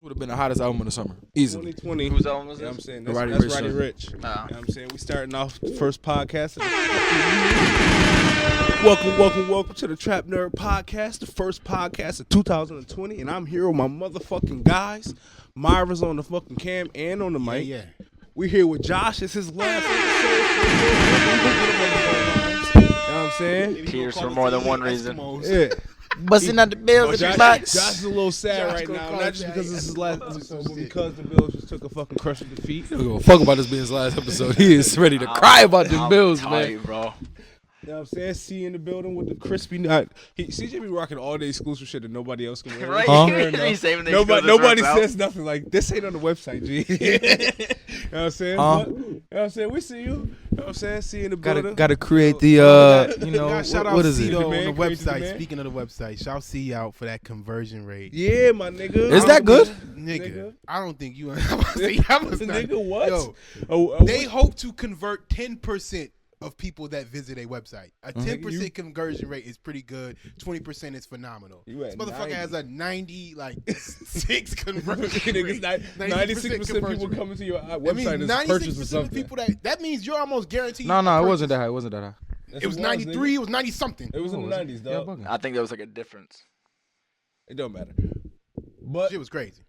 Would have been the hottest album of the summer. Easily. 2020. Whose album was You know this? what I'm saying? That's Roddy Ricch. You know what I'm saying? We starting off the first podcast. Welcome to the Trap Nerd Podcast, the first podcast of 2020. And I'm here with my motherfucking guys. Myra's on the fucking cam and on the mic. Yeah. We're here with Josh. It's his last episode. You know what I'm saying? Tears for more than one reason. Yeah. Busting out the Bills. Josh is a little sad Josh right gonna now, call not it just that. because this is his last That's episode, so but sick. because the Bills just took a fucking crushing defeat. He don't give a fuck about this being his last episode. He is ready to cry about the Bills, tight, man. bro. You know what I'm saying? C in the building with the crispy. CJ be rocking all the exclusive shit that nobody else can wear. Right? Huh? He's saving the Nobody exclusives says nothing like this. Ain't on the website, G. You know what I'm saying? Huh? But, you know what I'm saying? We see you. You know what I'm saying? See you in the building. Gotta create the You know, gotta shout out what is C it? though, Man, on the crazy website. man. Speaking of the website, shout C out for that conversion rate. Yeah, my nigga. Is that good? Nigga, I don't think you. Nigga, what? Yo, Oh, they hope to convert 10% of people that visit a website. A 10% conversion rate is pretty good. 20% is phenomenal. You at This motherfucker 90. has a 6 conversion Niggas, rate. 96% people conversion rate. coming to your That means website is 96% purchasing of something. people that means you're almost guaranteed. No, a it purchase. wasn't that high. It wasn't that high. That's It was what 93. nigga. It was 90 something. It was in the 90s, Yeah, dog. bugging. I think there was like a difference. It don't matter. But, Shit was crazy.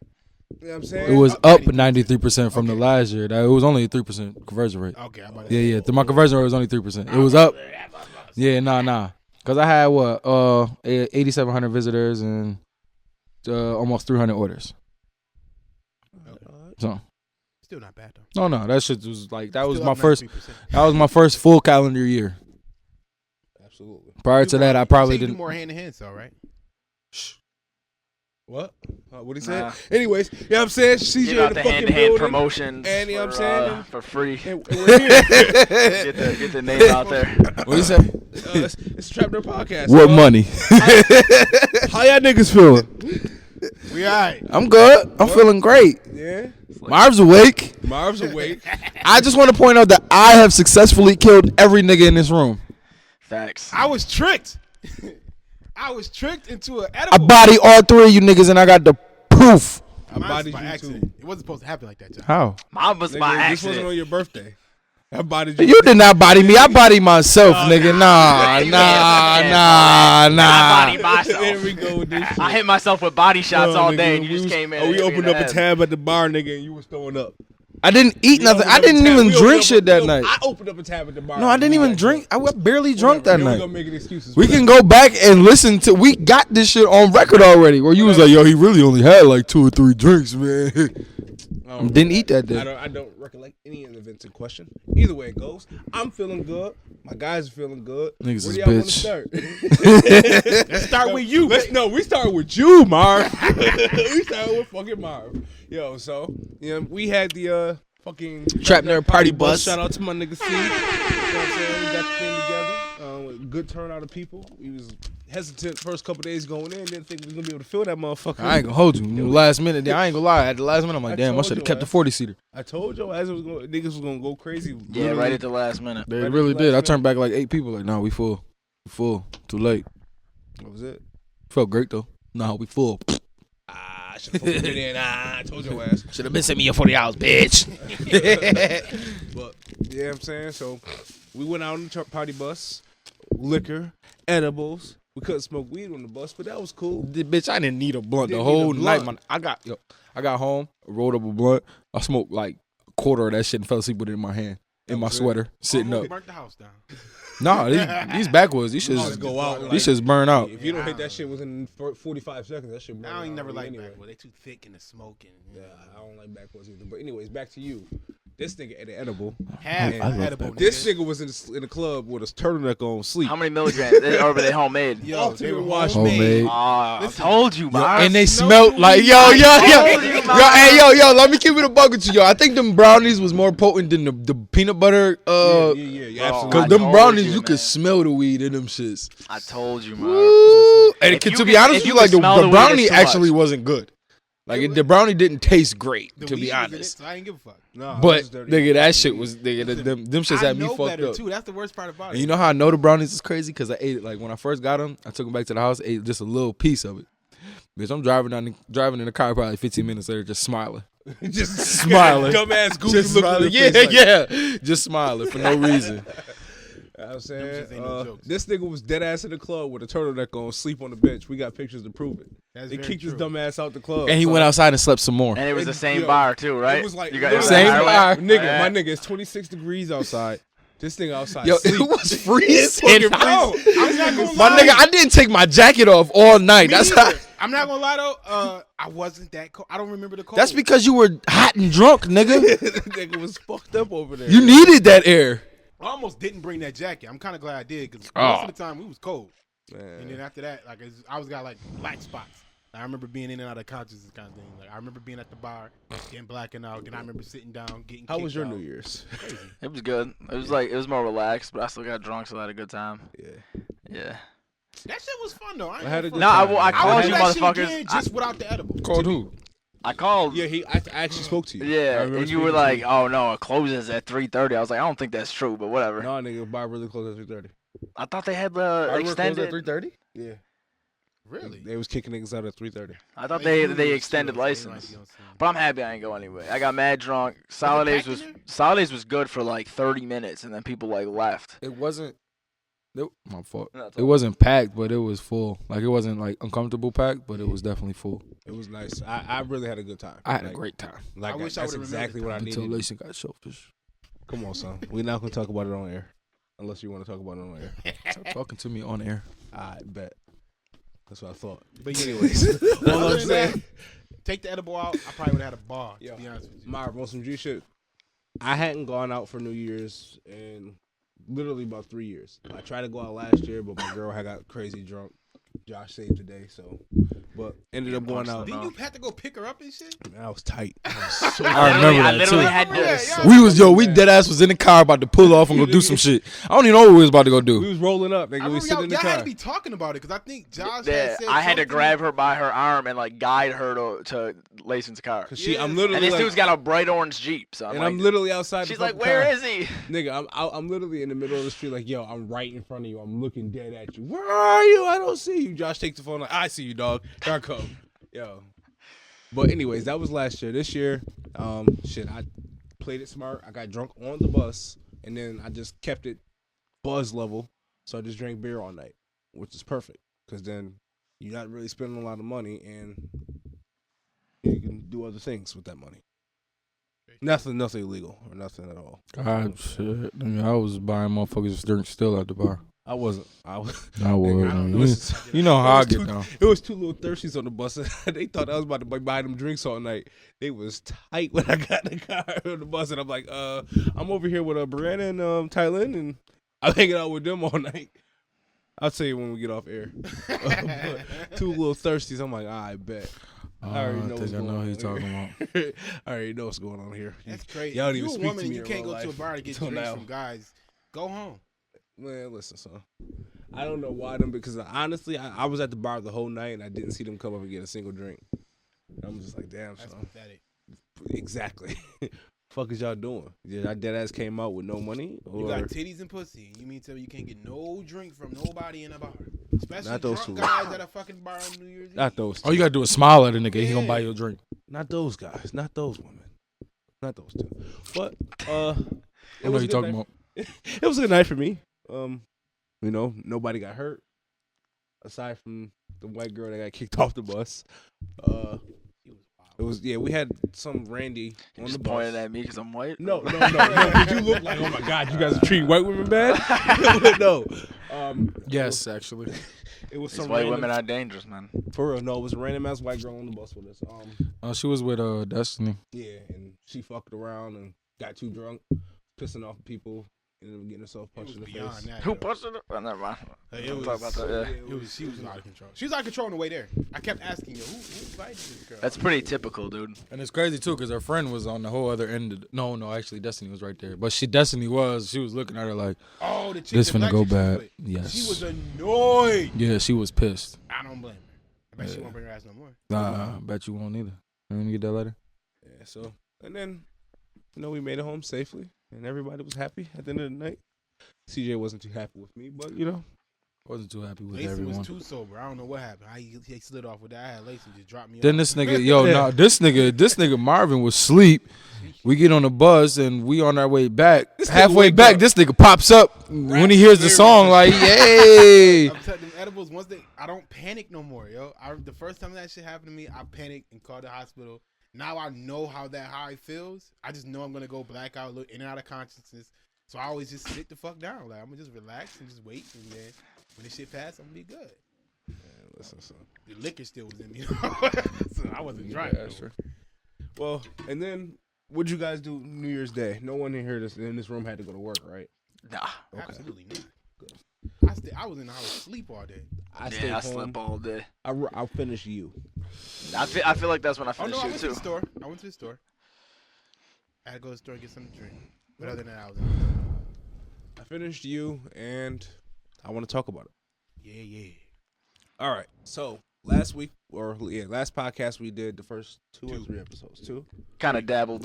you know what I'm saying? It was Up up 93%. 93% from the last year. It was only a 3% conversion rate. Okay, I'm about to Yeah. My conversion rate was only 3%. It was up. Yeah, nah. Cause I had 8,700 visitors and almost 300 orders. So Still not bad though. no, that shit was like that was Still my up first. 93%. That was my first full calendar year. Absolutely. Prior to that, I probably You do didn't. more hand to hand, so right? What? What'd he say? Nah. Anyways, you know what I'm saying? CJ Give in out the the fucking hand-to-hand building. promotions And you know what I'm saying? for free. And we're here. Get the name out there. What you say? It's Trap Nerd Podcast. What money? How y'all niggas feeling? We all right. I'm good. I'm feeling great. Yeah? Marv's awake. Marv's awake. I just want to point out that I have successfully killed every nigga in this room. Facts. I was tricked. I was tricked into an I edible. body all three of you niggas and I got the proof. I Mine's bodied by you accident. too. It wasn't supposed to happen like that, John. How? Mine was by Nigga, this wasn't on accident. your birthday. I bodied you. You did not body me. I body myself, nigga. Nah. I body myself. There we go with this shit. I hit myself with body shots all nigga, day, and you we just was- came in. Oh, and we hit me opened in up the a head. tab at the bar, nigga, and you was throwing up. I didn't eat We nothing. opened I up a didn't tab. even We drink opened shit up that a- night. I opened up a tab at the bar. No, I didn't even drink. I was barely drunk that Here we night. go making excuses. We can go back and listen to. We got this shit on record already. Where you was like, yo, he really only had like 2 or 3 drinks, man. Didn't eat that day. I don't recollect any of the events in question. Either way it goes, I'm feeling good. My guys are feeling good. Niggas Where is do y'all want to bitch. start? Let's start with you. We start with you, Marv. We start with fucking Marv. Yo, so we had the fucking Trap Nerd Party Bus. Shout out to my nigga C. You know what I'm saying? We got the thing together. With good turnout of people. We was hesitant first couple days going in. Didn't think we was gonna be able to fill that motherfucker. I ain't gonna hold you. Last minute, I ain't gonna lie. At the last minute, I'm like, I damn, I told should have you, kept the man. 40 seater. I told you as it was going, niggas was gonna go crazy. Yeah, Literally. right at the last minute. They Right at really the did. I last turned back like 8 people. Like, nah, we full. We full. Too late. That was it. Felt great though. Nah, we full. I should have fucking been in. I told your ass. Should have been sending me your 40 hours, bitch. But yeah, I'm saying so. We went out on the party bus, liquor, edibles. We couldn't smoke weed on the bus, but that was cool. Bitch, I didn't need a blunt Didn't the whole need a night, blunt. man. I got home, rolled up a blunt. I smoked like a quarter of that shit and fell asleep with it in my hand, in my was it. sweater, sitting up. Burnt the house down. Nah, these backwoods, these Just shits, go out. these shits burn out. If you don't hit that shit within 45 seconds, that shit burn I don't out never like anyway. backwoods. They too thick and the smoking. Yeah, I don't like backwards either. But anyways, back to you. This nigga at the edible. Half I love edible. This nigga. nigga was in the club with his turtleneck on, sleep. How many milligrams? Or were they homemade? Yo, they were Ultimate Homemade. I Listen. told you, man. And they Snow smelled like, yo, told you, hey, yo, let me keep it a bug with you, yo. I think them brownies was more potent than the peanut butter, yeah, Bro, absolutely. cause I them told brownies, you, you man. could smell the weed in them shits. I told you, man. Woo. And If you to be can- honest if with you you, like can smell the the weed, brownie it's too actually much. wasn't good. Like the brownie didn't taste great, The to weed be was in it, honest. so I didn't give a fuck. Nah, it But was dirty. nigga, that shit was nigga, them shits I had me know fucked better up. too. That's the worst part about And it. you know how I know the brownies is crazy? Because I ate it. Like when I first got them, I took them back to the house, ate just a little piece of it. Bitch, I'm driving in the car probably 15 minutes later, just smiling. Just smiling. Dumbass goofy Just look. smiling. On your face, Yeah. Just smiling for no reason. You know what I'm saying? Them shits ain't no jokes. This nigga was dead ass in the club with a turtleneck on, sleep on the bench. We got pictures to prove it. That's They very kicked his true. dumb ass out the club. And he son. went outside and slept some more. And it was the same Yo, bar too, right? It was like You got literally- Same highway? bar. Nigga, Yeah. my nigga, it's 26 degrees outside. This thing outside. Yo, sleep. it was freezing. fucking out. freezing. I'm not gonna My lie. nigga, I didn't take my jacket off all night. Me That's neither. how. I'm not gonna lie though. I wasn't that cold. I don't remember the cold. That's because you were hot and drunk, nigga. That nigga was fucked up over there. You needed that air. I almost didn't bring that jacket. I'm kind of glad I did because Oh. most of the time we was cold. Man. And then after that, like I was got like black spots. I remember being in and out of consciousness kind of thing. Like I remember being at the bar, getting blacking out. Then I remember sitting down, getting. How was kicked your out. New Year's? Crazy. It was good. It was more relaxed, but I still got drunk, so I had a good time. Yeah. Yeah. That shit was fun though. I, ain't I had a gonna good No, time. I I called would you do that shit motherfuckers. again just without the edible. Called who? I called. Yeah, I actually spoke to you. I Yeah, remember and you speaking were to like, "Oh no, it closes at 3:30." I was like, "I don't think that's true, but whatever." "No, nigga, bar really closed at 3:30." I thought they had the extended. 3:30. Yeah, Really? they was kicking niggas out at 3:30. I thought They they usually extended chill, so they might license. be on some- But I'm happy I ain't go anyway. I got mad drunk. Solidays packed in there? Solidays was good for like 30 minutes, and then people like left. It wasn't. My fault. No, it's It all- wasn't packed, but it was full. Like it wasn't like uncomfortable packed, but it was definitely full. It was nice. I really had a good time. I had a Like- great time Like I wish I that's would've exactly what I until needed. Lacey got shellfish. Come on, son. We're not gonna talk about it on air, unless you want to talk about it on air. Stop talking to me on air. I bet. That's what I thought. But yeah, Anyways, all other I'm than saying, that, take the edible out. I probably would have had a bar. Yo, To be honest with you. my on some G shit. I hadn't gone out for New Year's in literally about 3 years. I tried to go out last year, but my girl had got crazy drunk. Josh saved the day, so but ended up going out. Didn't you have to go pick her up and shit? Man, I was tight. I was so I remember I that literally too. had Yeah, this. yeah. We dead ass was in the car about to pull off and go do some shit. I don't even know what we was about to go We do. was rolling up. I Nigga, we remember sitting y'all, in the y'all had car. to be talking about it because I think Josh Yeah, had said I had to something. grab her by her arm and like guide her to Lason's car. Cause Yeah. I'm literally And this like, dude's got a bright orange Jeep, so I'm and like, I'm literally outside. she's the like, fucking "Where car. is he?" Nigga, I'm literally in the middle of the street, like, yo, I'm right in front of you. I'm looking dead at you. Where are you? I don't see you. Josh takes the phone, like, I see you, dog. Here I come. Yo. But anyways, that was last year. This year, shit, I played it smart. I got drunk on the bus, and then I just kept it buzz level. So I just drank beer all night, which is perfect, because then you're not really spending a lot of money, and you can do other things with that money. Nothing illegal or nothing at all. God, shit. I mean, I was buying motherfuckers drinks still at the bar. I wasn't. I was. I was. Nigga, I don't know. You know how I was get too- down. It was two little thirsties on the bus. They thought I was about to buy them drinks all night. They was tight when I got in the car on the bus, and I'm like, I'm over here with Brianna and Thailand, and I'm hanging out with them all night. I'll tell you when we get off air. But two little thirsties. I'm like, I bet. I already know what's think I going know on who you're here. talking about. I already know what's going on here. That's crazy. Y'all don't If even you a speak to woman and me you in can't real go to a life bar to get until drinks now. from guys. Go home. Man, listen, son. I don't know why them, because honestly, I was at the bar the whole night and I didn't see them come up and get a single drink. I'm just like, damn, That's son. pathetic. Exactly. Fuck is y'all doing? Did I dead ass came out with no money? Or You got titties and pussy. You mean to tell me you can't get no drink from nobody in a bar? Especially Not those drunk two. guys at a fucking bar on New Year's Eve. not those? All you gotta do is smile at a nigga. He gonna Yeah. buy you a drink. Not those guys. Not those women. Not those two. But I it know was you a good talking night. about. It was a good night for me. You know, nobody got hurt aside from the white girl that got kicked off the bus. It was we had some Randy He on just the bus. pointed at me because I'm white. No. Did you look like, oh my God, you guys are treating white women bad? No. Yes, actually. It was These some white random, women are dangerous, man. for real. No, it was a random ass white girl on the bus with us. She was with Destiny. Yeah, and she fucked around and got too drunk, pissing off people, and then getting herself It punched was in the beyond face. that. Who though. pushed it? Oh, never mind. It We'll was, talk about that. Yeah. She was out of control. She was out of control on the way there. I kept asking you, who invited this girl? That's pretty typical, dude. And it's crazy too, because her friend was on the whole other end. No, actually, Destiny was right there. But she was looking at her like, Oh, the chick. this the finna black go chick she was bad. with. Yes. She was annoyed. Yeah, she was pissed. I don't blame her. I bet she Yeah. won't bring her ass no more. Nah, I bet you won't either. You gonna get that letter? Yeah, so, and then, we made it home safely, and everybody was happy at the end of the night. CJ wasn't too happy with me, but, Wasn't too happy with Lacy everyone. was too sober. I don't know what happened. He slid off with that. I had Lacy just drop me Then off. this nigga, this nigga Marvin was asleep. We get on the bus and we on our way back. Halfway back, this nigga pops up when he hears the song like, "Yay!" I'm telling them edibles. I don't panic no more, yo. The first time that shit happened to me, I panicked and called the hospital. Now I know how it feels. I just know I'm gonna go blackout, look in and out of consciousness. So I always just sit the fuck down. Like I'm gonna just relax and just wait, and then when this shit passes, I'm gonna be good. Yeah, listen, son. The liquor still was in me, so I wasn't drunk. Yeah, sure. Well, and then what'd you guys do New Year's Day? No one in this room had to go to work, right? Nah. Okay. Absolutely not. Good. I was in the house asleep all day. I stayed home. slept all day. I'll finish you. I feel like that's when I Oh finished no, I you went too. to the store. I had to go to the store and get something to drink. But other than that, I was I finished you, and I want to talk about it. Yeah. All right. So last podcast we did the first 2 or 3 episodes. 2. Kind of dabbled.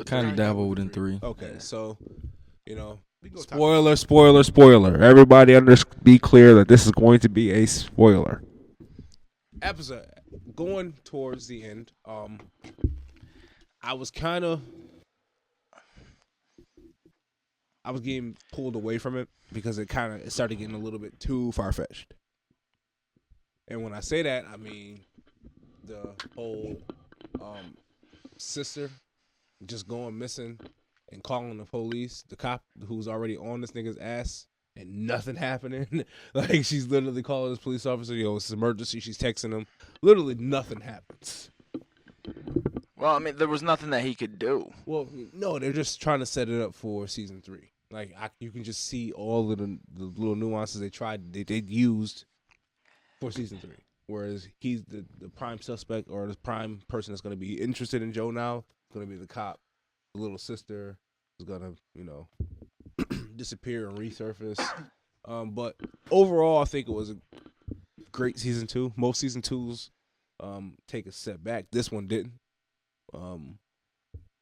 In 3. Okay. Yeah. So, we go spoiler. Everybody be clear that this is going to be a spoiler episode. Going towards the end, I was getting pulled away from it because it started getting a little bit too far-fetched. And when I say that, I mean the whole sister just going missing and calling the police, the cop who's already on this nigga's ass, and nothing happening. Like, she's literally calling this police officer, it's an emergency. She's texting him. Literally nothing happens. Well, I mean, there was nothing that he could do. Well, no, they're just trying to set it up for season 3. Like, you can just see all of the little nuances they used for season 3. Whereas he's the prime suspect, or the prime person that's going to be interested in Joe now, going to be the cop. The little sister is going to, disappear and resurface. But overall, I think it was a great season 2. Most season 2s take a step back. This one didn't.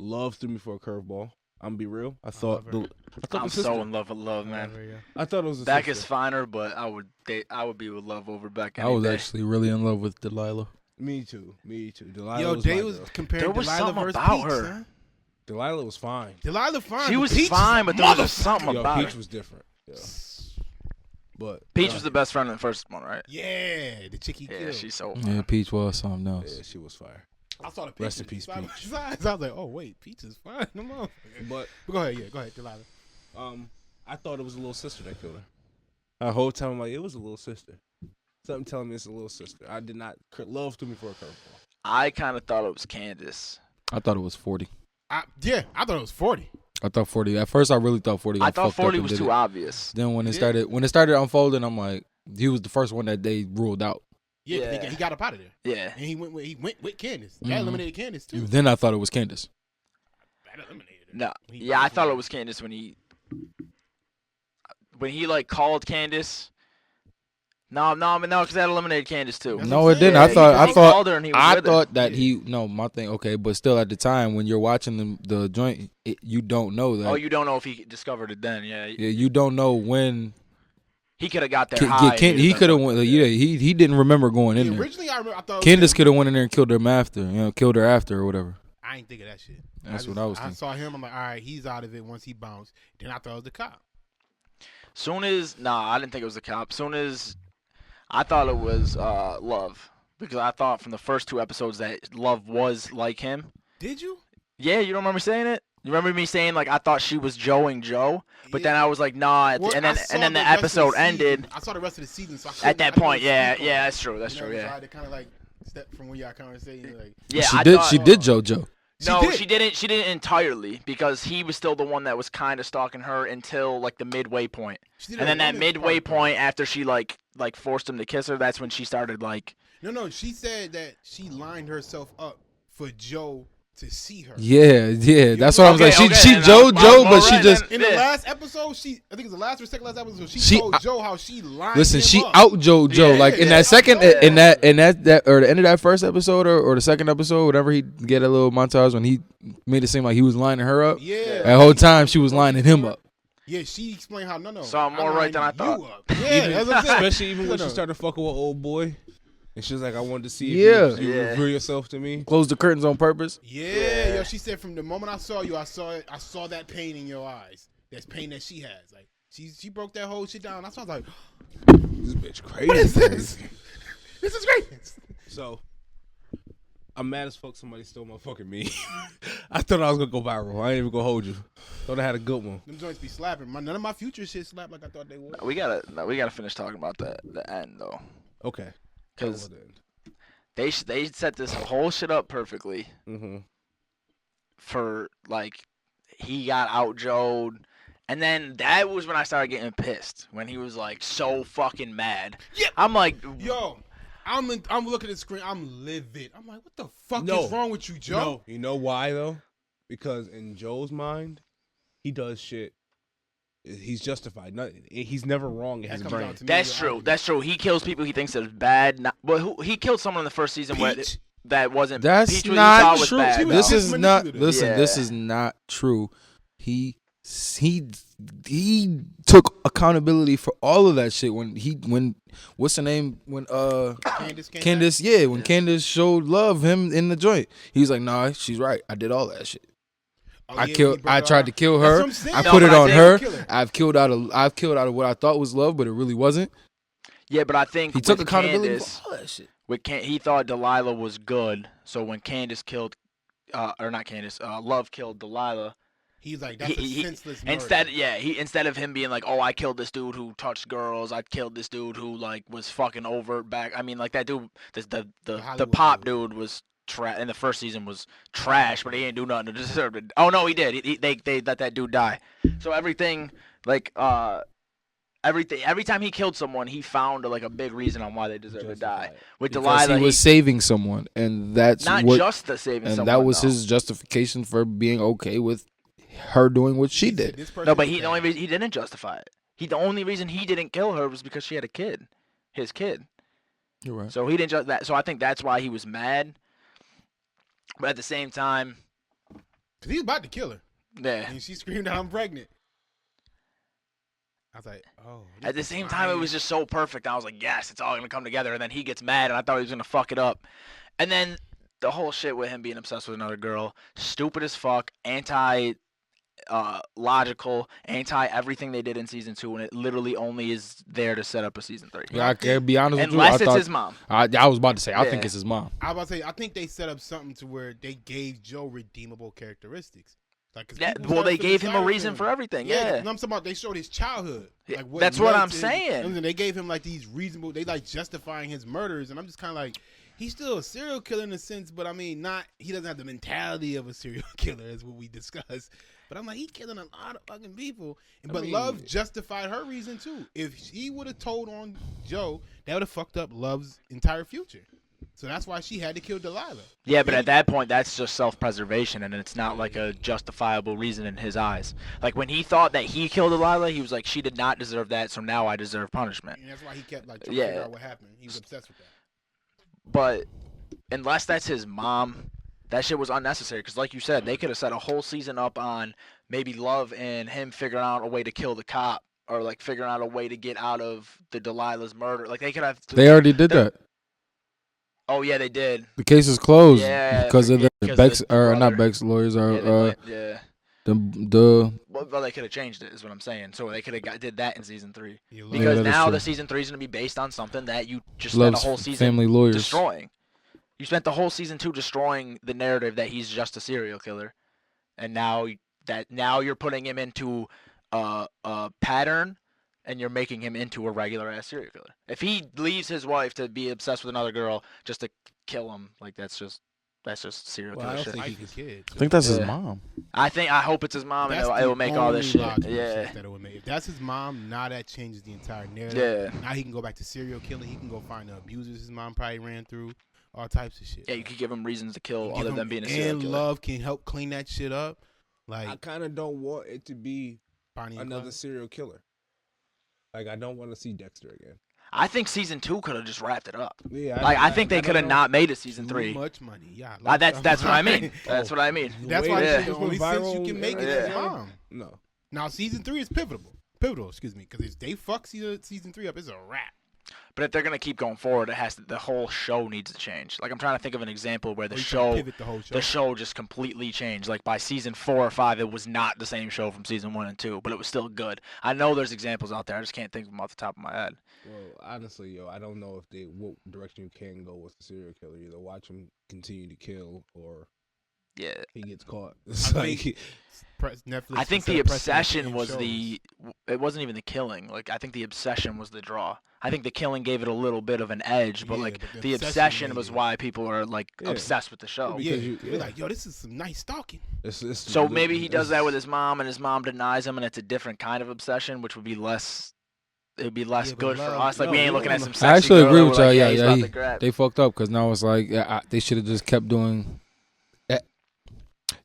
Love threw me for a curveball. I'm gonna be real. I thought I'm so in love with Love, man. I thought it was Beck is finer, but I would be with Love over Beck. I was actually really in love with Delilah. Me too. Delilah Yo, was Day was comparing There was Delilah something versus about Peach, her. son. Delilah was fine. Delilah fine. She but was Peach fine, but there was just something Yo, about Peach her. was different. Yeah. But Peach was the best friend in the first one, right? Yeah, the chick he Yeah, killed. she's so. Yeah, Peach was something else. yeah, she was fire. I saw the picture. Rest in peace, side by Peach. side. So I was like, oh wait, Peach is fine. No more. But Go ahead, Delilah. I thought it was a little sister that killed her. The whole time I'm like, it was a little sister. Something telling me it's a little sister. I did not. Love threw me for a curveball. I kind of thought it was Candace. I thought it was 40. I thought it was 40. I thought 40. At first, I really thought 40. I thought fucked up 40 and was did too it. obvious. Then when it started unfolding, I'm like, he was the first one that they ruled out. Yeah, Yeah. he got up out of there. Yeah. And he went with Candace. That Mhm. eliminated Candace too. Then I thought it was Candace. That eliminated her. No. He Yeah, I bounced thought away. it was Candace when he like called Candace. No, because that eliminated Candace too. That's No, what it I'm didn't. saying. He called her and he was I with her. thought that my thing. Okay, but still, at the time when you're watching the joint, you don't know that. Oh, you don't know if he discovered it then. Yeah. Yeah, you don't know when. He could have got there high. He could have went. Yeah, he didn't remember going in there. Originally, I thought it was Candace him. could have went in there and killed him after. Killed her after or whatever. I ain't think of that shit. That's what I was I thinking. saw him. I'm like, all right, he's out of it once he bounced. Then I thought it was the cop. I didn't think it was the cop. Soon as I thought it was Love, because I thought from the first 2 episodes that Love was like him. Did you? Yeah, you don't remember saying it? You remember me saying like I thought she was Joeing Joe, but then I was like, nah. Well, and I then saw the rest of episode season. ended. I saw the rest of the season, so At that point, yeah, speak on yeah, it. that's true. That's You know, true. so I Yeah. had to kind of like step from where y'all kind of saying like. Yeah, she I did. thought, She did JoJo. No, did. she didn't. She didn't entirely because he was still the one that was kind of stalking her until like the midway point. She did And a then that woman's midway part, point after she like forced him to kiss her, that's when she started like. No, she said that she lined herself up for Joe to see her. Yeah. That's what I was like. She then JoJo, but she alright, just then. In the Yeah. last episode, I think it was the last or second last episode, she She- told Joe how she lined listen. him She up. out JoJo Yeah, like in yeah, that second, yeah. in that or the end of that first episode or the second episode, whatever. He get a little montage when he made it seem like he was lining her up. Yeah. That whole time she was lining him up. Yeah, she explained how no. So I'm more right than I thought. Yeah, that's what I'm saying. Especially even when No. she started fucking with old boy, and she was like, "I wanted to see Yeah. if you reveal yourself to me." Close the curtains on purpose. Yeah, yo, she said from the moment I saw you, I saw that pain in your eyes. That's pain that she has. Like she broke that whole shit down. That's why I was like, This bitch crazy. what is this? This is great. So, I'm mad as fuck somebody stole my fucking me. I thought I was gonna go viral. I ain't even gonna hold you. Thought I had a good one. Them joints be slapping. None of my future shit slap like I thought they would. We gotta finish talking about the end though, Okay. because they set this whole shit up perfectly Mm-hmm. for like he got out Joed, and then that was when I started getting pissed when he was like so fucking mad. Yeah. I'm like, Yo, I'm looking at the screen. I'm livid. I'm like, what the fuck No. is wrong with you, Joe? No, you know why though? Because in Joe's mind, he does shit. He's justified. He's never wrong in That his comes brain. down to me that's and your true. argument. That's true. He kills people he thinks is bad. He killed someone in the first season where Peach. that wasn't. That's Peach was not thought was true. bad, was This though. is just not. manipulative. Listen, this Yeah. is not true. He took accountability for all of that shit when what's her name when Candace came Candace Candace showed love him in the joint. He was like, nah, she's right. I did all that shit. back. Oh, yeah, when he broke I her tried arm. to kill That's her. what I'm saying. I No, put it but I on think- her. Kill her. I've killed out of what I thought was love, but it really wasn't. Yeah, but I think He took with accountability Candace, for all that shit. he thought Delilah was good. So when Candace killed, or not Candace, Love killed Delilah. He's like, that's a senseless murder. Instead of him being like, oh, I killed this dude who touched girls, I killed this dude who like was fucking overt back. I mean, like that dude, the Hollywood pop dude. dude was in the first season was trash, but he didn't do nothing to deserve it. Oh no, he did. They let that dude die. So everything like every time he killed someone, he found like a big reason on why they deserve to die. With Because Delilah, he was saving someone, and that's not what. just the saving And someone. that was though. his justification for being okay with her doing what she He said, did. this person No, but is the bad. only reason he didn't justify it. The only reason he didn't kill her was because she had a kid, his kid. You're right. So he didn't just that. So I think that's why he was mad. But at the same time, 'Cause he was about to kill her. yeah. And she screamed out, I'm pregnant. I was like, oh. At the same time, it was just so perfect. I was like, yes, it's all gonna come together. And then he gets mad, and I thought he was gonna fuck it up. And then the whole shit with him being obsessed with another girl, stupid as fuck, logical, anti everything they did in season 2, and it literally only is there to set up a season 3. Yeah, I can be honest with you. Unless I it's thought, his mom. I was about to say, I think Yeah. it's his mom. I was about to say, I think they set up something to where they gave Joe redeemable characteristics. Like, 'cause Yeah, people well, they started gave feeling him a sorry reason him. for everything. Yeah, Yeah. I'm talking about they showed his childhood. Yeah, Like that's what led I'm to his- saying. and then they gave him like these reasonable. They like justifying his murders, and I'm just kind of like, he's still a serial killer in a sense, but I mean, not. He doesn't have the mentality of a serial killer, as what we discussed. But I'm like, he's killing a lot of fucking people. But Love justified her reason too. If he would have told on Joe, that would have fucked up Love's entire future. So that's why she had to kill Delilah. Yeah, but at that point, that's just self-preservation, and it's not like a justifiable reason in his eyes. Like when he thought that he killed Delilah, he was like, "She did not deserve that, so now I deserve punishment." And that's why he kept like trying to figure out what happened. He was obsessed with that. But unless that's his mom, that shit was unnecessary. Because like you said, they could have set a whole season up on maybe Love and him figuring out a way to kill the cop, or like figuring out a way to get out of the Delilah's murder. Like they could have. They already did that. Oh yeah, they did. The case is closed Yeah, because of the because Beck's, the or not brother. Beck's lawyers, Yeah, or yeah. the Well, they could have changed it, is what I'm saying. So they could have did that in season 3. Yeah, Love- Because that is now true. the season 3 is going to be based on something that you just spent a Love's whole season family lawyers. destroying. You spent the whole season 2 destroying the narrative that he's just a serial killer, and now you're putting him into a pattern, and you're making him into a regular ass serial killer. If he leaves his wife to be obsessed with another girl just to kill him, like that's just serial Well, I killer don't shit. think Like he the can- kids. I think that's his Yeah. mom. I hope it's his mom, and That's it'll the make all this only shit. logical Yeah, sense that it would make. If that's his mom, now that changes the entire narrative. yeah. Now he can go back to serial killing. He can go find the abusers his mom probably ran through. All types of shit. Yeah, you could give him reasons to kill Give other him- than being a serial and killer. Love can help clean that shit up. I Like kind of don't want it to be Bonnie and another Clyde. serial killer. Like I don't want to see Dexter again. I think season 2 could have just wrapped it up. Yeah, Like I think they don't could have know. not made a season Too 3. much money. Yeah, That's what I mean. That's what I mean. That's Wait, why yeah. this is the only sense you can make it Yeah. as his mom. No, Now season 3 is pivotal. Excuse me, because if they fuck season 3 up, it's a wrap. But if they're gonna keep going forward, the whole show needs to change. Like I'm trying to think of an example where the Pivot the whole show. the show just completely changed. Like by season 4 or 5, it was not the same show from season 1 and 2, but it was still good. I know there's examples out there. I just can't think of them off the top of my head. Well, honestly, I don't know what direction you can go with the serial killer. Either watch him continue to kill, or he gets caught. It's Netflix I think the obsession was it wasn't even the killing. Like I think the obsession was the draw. I think the killing gave it a little bit of an edge, but like the obsession was why people are like obsessed with the show. Yeah, you're like, yo, this is some nice stalking. So maybe he does that with his mom, and his mom denies him, and it's a different kind of obsession, which would be less. It would be less good for us. Like we ain't looking at some sexy I actually girl agree with y'all. like, Yeah, they fucked up because now it's like they should have just kept doing.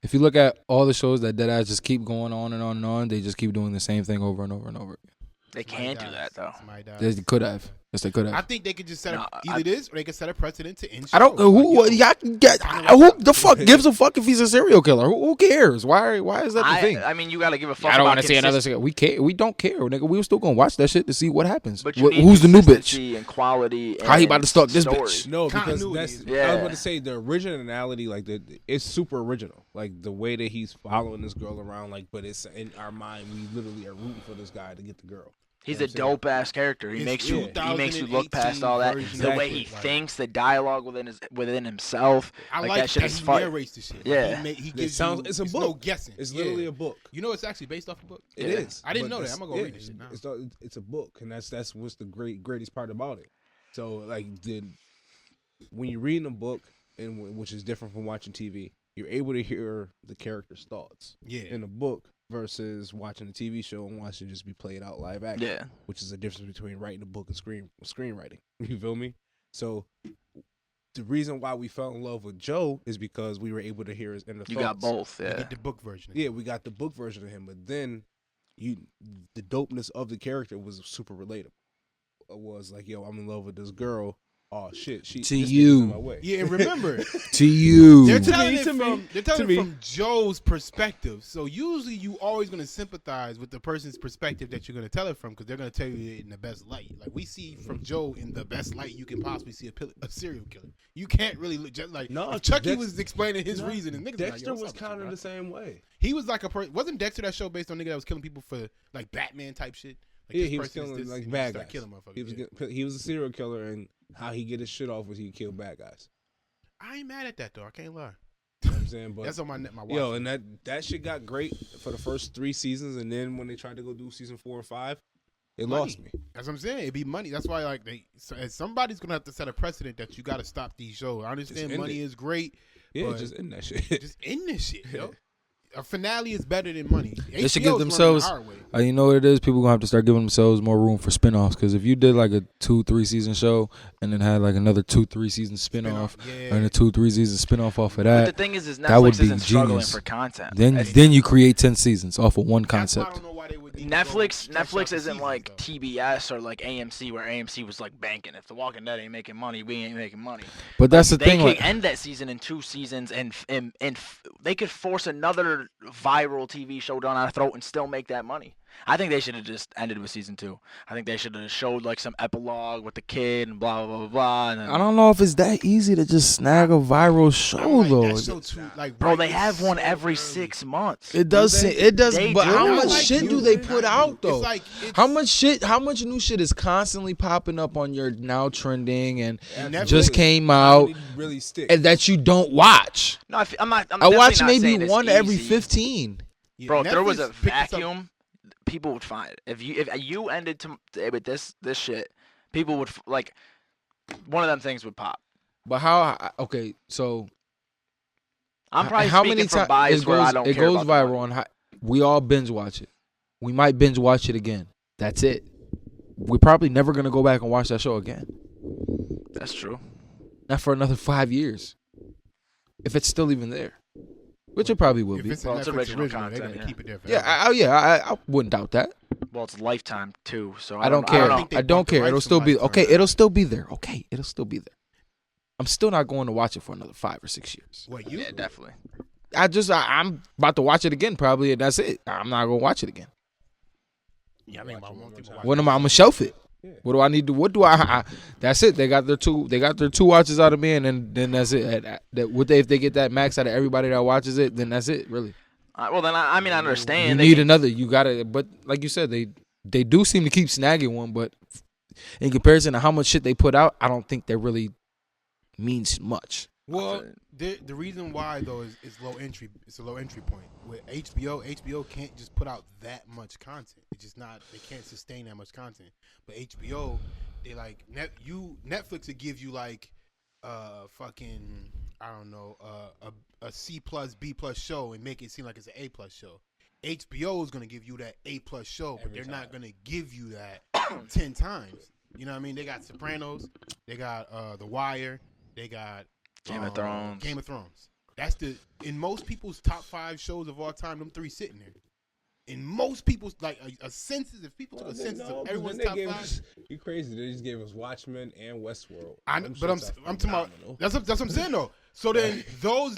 If you look at all the shows that Deadass just keep going on and on and on, they just keep doing the same thing over and over and over again. They can't do that though. They could have. Yes, they could have. I think they could just set up either this, or they could set a precedent to end. I don't. Who the fuck gives a fuck if he's a serial killer? Who cares? Why is that the thing? I mean, you got to give a fuck. I don't want to see another. We care. We don't care, nigga. We were still gonna watch that shit to see what happens. But who's the new bitch? And quality. How he about to stalk this bitch? No, because I was about to say the originality, like it's super original. Like the way that he's following this girl around, like, but it's in our mind, we literally are rooting for this guy to get the girl. He's a dope ass character. He makes you look past all that. The way he thinks, the dialogue within himself. I like that shit is fun. He narrates the shit. Yeah, he gives it's a book. No guessing. It's literally a book. You know, it's actually based off a book. It is. I didn't know that. I'm gonna go read this shit now. It's a book, and that's what's the greatest part about it. So like, when you're reading a book, and which is different from watching TV, you're able to hear the character's thoughts. Yeah. In a book. Versus watching a TV show and watching it just be played out live action. Yeah. Which is the difference between writing a book and screenwriting. You feel me? So the reason why we fell in love with Joe is because we were able to hear his inner thoughts. You got both, yeah. You get the book version. Yeah, we got the book version of him, but then the dopeness of the character was super relatable. It was like, yo, I'm in love with this girl. Oh shit, to you. Yeah, and remember, to you. They're telling it from Joe's perspective. So usually you always going to sympathize with the person's perspective that you're going to tell it from, because they're going to tell you it in the best light. Like we see from Joe in the best light you can possibly see a serial killer. You can't really look just like if Chucky was explaining his reason, and niggas Dexter was kind of the same way. He was like a person. Wasn't Dexter that show based on nigga that was killing people for like Batman type shit? Like, he was killing like bad guys. He was a serial killer, and how he get his shit off was he killed bad guys. I ain't mad at that though. I can't lie. You know what I'm saying, but that's on my watch. Yo, and that shit got great for the first 3 seasons, and then when they tried to go do season 4 and 5, it lost me. That's what I'm saying. It'd be money. That's why like somebody's gonna have to set a precedent that you got to stop these shows. I understand money is great. Yeah, just end that shit. Just end this shit, yo. A finale is better than money. They should give themselves. You know what it is? People gonna have to start giving themselves more room for spinoffs. Because if you did like a 2-3 season show and then had like another 2-3 season spinoff, and a 2-3 season spinoff off of that, but the thing is that would Netflix be isn't struggling genius. For content. Then you create 10 seasons off of one concept. Netflix isn't like TBS or like AMC, where AMC was like banking. If The Walking Dead ain't making money, we ain't making money. But that's the thing. They could end that season in 2 seasons, and they could force another viral TV show down our throat and still make that money. I think they should have just ended with season 2. I think they should have showed like some epilogue with the kid and blah blah blah blah. And then, I don't know if it's that easy to just snag a viral show though. Bro, they have one every 6 months. It does. It does. But how much like shit do they put out though? It's how much new shit is constantly popping up on your now trending and Netflix just came out really stick. and that you don't watch? No, I'm not. I watch not maybe saying one it's every easy. 15. Yeah, Bro, if there was a Netflix picked this up. vacuum, people would find it. If you ended with this shit, people would like one of them things would pop. But how? Okay, so I'm probably how speaking many from times bias where I don't it care goes about the viral money. on? We all binge watch it. We might binge watch it again. That's it. We're probably never gonna go back and watch that show again. That's true. Not for another 5 years, if it's still even there, which it probably will be. It's original they're content, gonna yeah. keep it there forever. I wouldn't doubt that. Well, it's Lifetime too, so I don't care. they I don't bought the care. rights It'll from still be Lifetime. okay. It'll still be there. Okay, it'll still be there. I'm still not going to watch it for another 5 or 6 years. What you? Yeah, definitely. I'm about to watch it again probably, and that's it. I'm not gonna watch it again. Yeah, I think about one people watch. When am I gonna shelf it? Yeah. What do I need to? What do I? That's it. They got their two watches out of me, and then that's it. If they get that max out of everybody that watches it, then that's it. Really. Well, then I mean I understand. You need another. You gotta. But like you said, they do seem to keep snagging one. But in comparison to how much shit they put out, I don't think that really means much. Well, the reason why though is low entry. It's a low entry point. With HBO can't just put out that much content. It's just not. They can't sustain that much content. But HBO, they like Netflix would give you like fucking I don't know a C plus B plus show and make it seem like it's an A plus show. HBO is gonna give you that A plus show, but they're not gonna give you that 10 times. You know what I mean? They got Sopranos, they got The Wire, they got Game of Thrones. Game of Thrones. That's in most people's top 5 shows of all time. Them 3 sitting there. In most people's like a census, if people took a census of everyone's top 5, you crazy? They just gave us Watchmen and Westworld. I'm talking about. That's what I'm saying though. So then those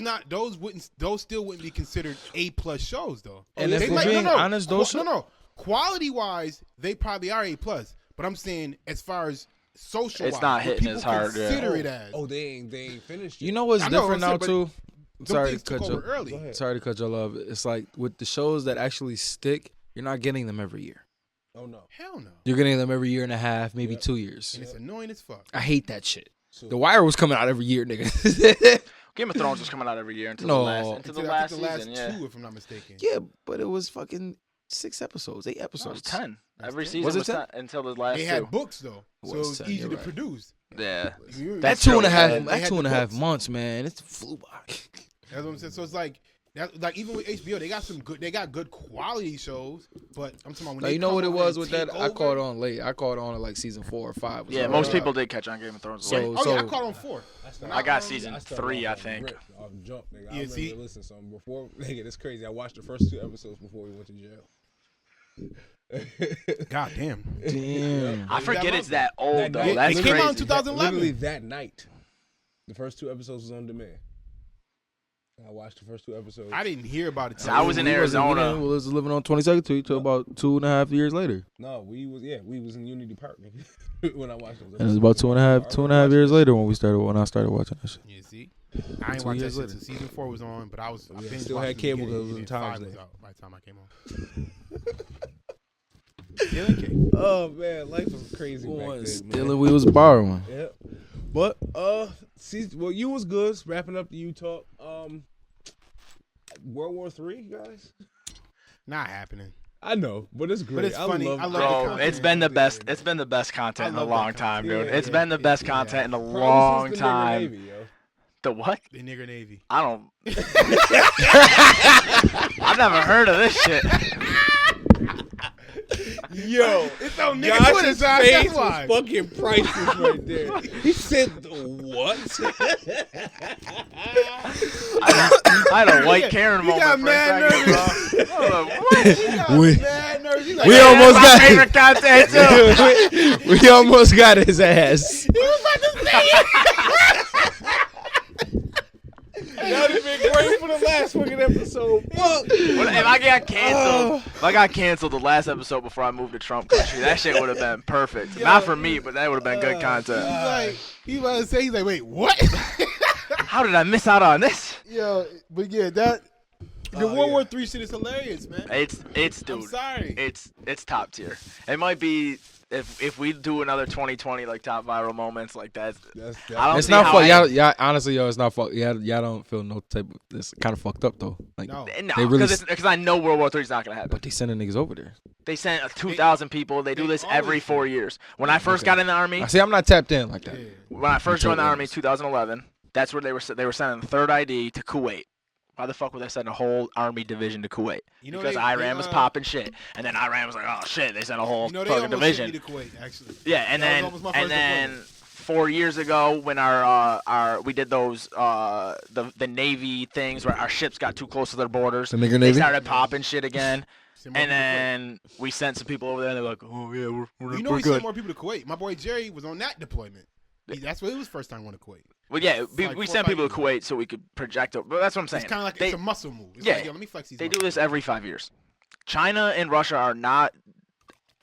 still wouldn't be considered A plus shows though. And if we're being honest, those quality wise, they probably are A plus. But I'm saying as far as social, it's not hitting as hard. Consider it as. Oh, they ain't finished. You know what's different now too? Sorry to cut you. Early. Sorry to cut your love. It's like with the shows that actually stick, you're not getting them every year. Oh no, hell no. You're getting them every year and a half, maybe 2 years. And it's annoying as fuck. I hate that shit. The Wire was coming out every year, nigga. Game of Thrones was coming out every year until the last season. Yeah, 2, if I'm not mistaken. Yeah, but it was fucking 6 episodes, 8 episodes. No, it was 10. Every 10. season was 10 until the last. They two. had books though, so it was 10, easy to right. produce. Yeah, That's 2.5. That's 2.5 months, man. It's flew by. That's what I'm saying. So it's like even with HBO, they got good quality shows, but I'm talking about when Now, they you know what it was with that? over, I caught on late. I caught on at like season 4 or 5. Yeah, most people did catch on Game of Thrones. So- I caught on 4. I got season 3, I think. Off jump, nigga. Yeah, I remember see? listening to something before. Nigga, it's crazy. I watched the first 2 episodes before we went to jail. God damn. Damn. I forget it's that old though. night. That's It crazy. came out in 2011. Literally that night. The first 2 episodes was on demand. I watched the first 2 episodes. I didn't hear about it. So I was in Arizona. We was living on 22nd Street till about 2.5 years later. No, we was in Unity Park when I watched those. And it was about 2.5 years later when I started watching that shit. You see, I ain't 2 watched that years shit later. since season 4 was on, but I binge still watched had the cable beginning, because it was and in then Times 5 was Day. out by the time I came on. Oh man, life was crazy back then. Still, we was borrowing. Yeah, but you was good. Wrapping up the U talk. World War III, guys. Not happening. I know, but it's great. But it's funny. I love the Bro, content. it's been the best. It's been the best content in a love long that time, content. dude. Yeah, It's been the best content in a Probably long since the Nigger time. Navy, yo. The what? The nigger navy. I don't. I've never heard of this shit. Yo, It's on nigga Twitter, so that's why. was fucking priceless right there. He said, "What?" I had a white Karen You moment got for mad a second, bro. nervous. I was like, what? Mad nervous. He's like, We yeah, almost My got favorite content too. we almost got his ass. he was about to say it. That would have been great for the last fucking episode. Fuck. If I got canceled the last episode before I moved to Trump country, that shit would have been perfect. Not for me, but that would have been good content. He about to say, he's like, wait, what? How did I miss out on this? Yo, but yeah, the World War III shit is hilarious, man. It's dude. I'm sorry. It's top tier. It might be if we do another 2020 like top viral moments like that. I don't It's see not how fuck. I- Y'all, honestly, yo, it's not fuck. Y'all don't feel no type of. It's kind of fucked up though. Like, No. No, They really because I know World War III is not gonna happen. but they sending niggas over there. They sent 2,000 people. They do this every always 4 years. When I first got in the army, I see. I'm not tapped in like that. Yeah. when I first You joined the told army in 2011, that's where they were sending the third ID to Kuwait. Why the fuck would they send a whole army division to Kuwait? You know Because they- Iran they, was popping shit, and then Iran was like, "Oh shit!" They sent a whole You know, they fucking almost division. sent me to Kuwait, actually. Yeah, and That was then almost my first 4 years ago when our we did those the Navy things where our ships got too close to their borders. The nigger They navy. started popping shit again, Send more and people to then we sent some people over there. and They're like, "Oh yeah, we're Kuwait. You know, we're we good." sent more people to Kuwait. My boy Jerry was on that deployment. That's what it was first time going to Kuwait. Well, yeah, Like we 4 or sent 5 people years to Kuwait so we could project it. But that's what I'm saying. It's kind of like They- it's a muscle move. It's yeah, like, yo, let me flex these. They do muscles. this every 5 years. China and Russia are not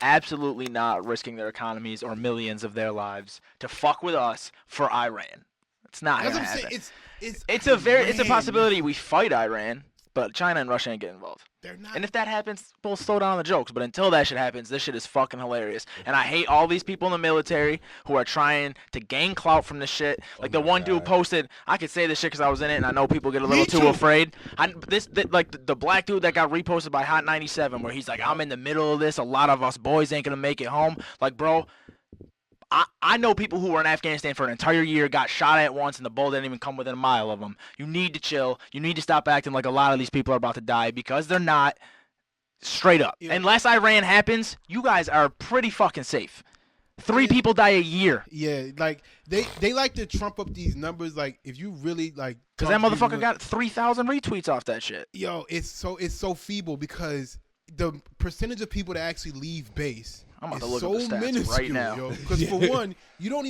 absolutely not risking their economies or millions of their lives to fuck with us for Iran. It's not That's gonna what I'm happen. saying. It's a possibility we fight Iran, but China and Russia ain't get involved. They're not. And if that happens, we'll slow down on the jokes. But until that shit happens, this shit is fucking hilarious. And I hate all these people in the military who are trying to gain clout from this shit. Like the one dude posted, I could say this shit because I was in it, and I know people get a little too afraid. Like the black dude that got reposted by Hot 97, where he's like, I'm in the middle of this. A lot of us boys ain't gonna make it home. Like, bro. I know people who were in Afghanistan for an entire year, got shot at once, and the bullet didn't even come within a mile of them. You need to chill. You need to stop acting like a lot of these people are about to die, because they're not. Straight up. Yeah. Unless Iran happens, you guys are pretty fucking safe. 3 people die a year. Yeah, like they like to trump up these numbers. Like if you really like, because that motherfucker got 3,000 retweets off that shit. Yo, it's so feeble because the percentage of people that actually leave base. I'm about to look at the stats minuscule, right now. Because for one, you don't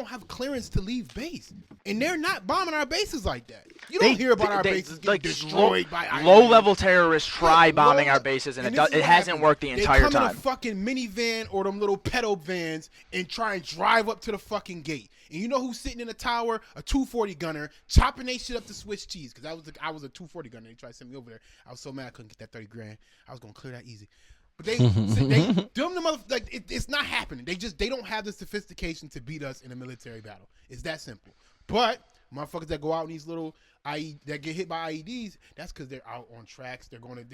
have clearance to leave base, and they're not bombing our bases like that. You don't hear about our bases getting destroyed by Iran. Low-level terrorists try bombing our bases, and it hasn't worked the entire time. They come in a fucking minivan or them little pedo vans and try and drive up to the fucking gate. And you know who's sitting in the tower? A 240 gunner chopping they shit up to Swiss cheese. Because I was a 240 gunner. They tried to send me over there. I was so mad I couldn't get that 30 grand. I was gonna clear that easy. But it's not happening. They don't have the sophistication to beat us in a military battle. It's that simple. But motherfuckers that go out in these little that get hit by IEDs, that's because they're out on tracks. They're on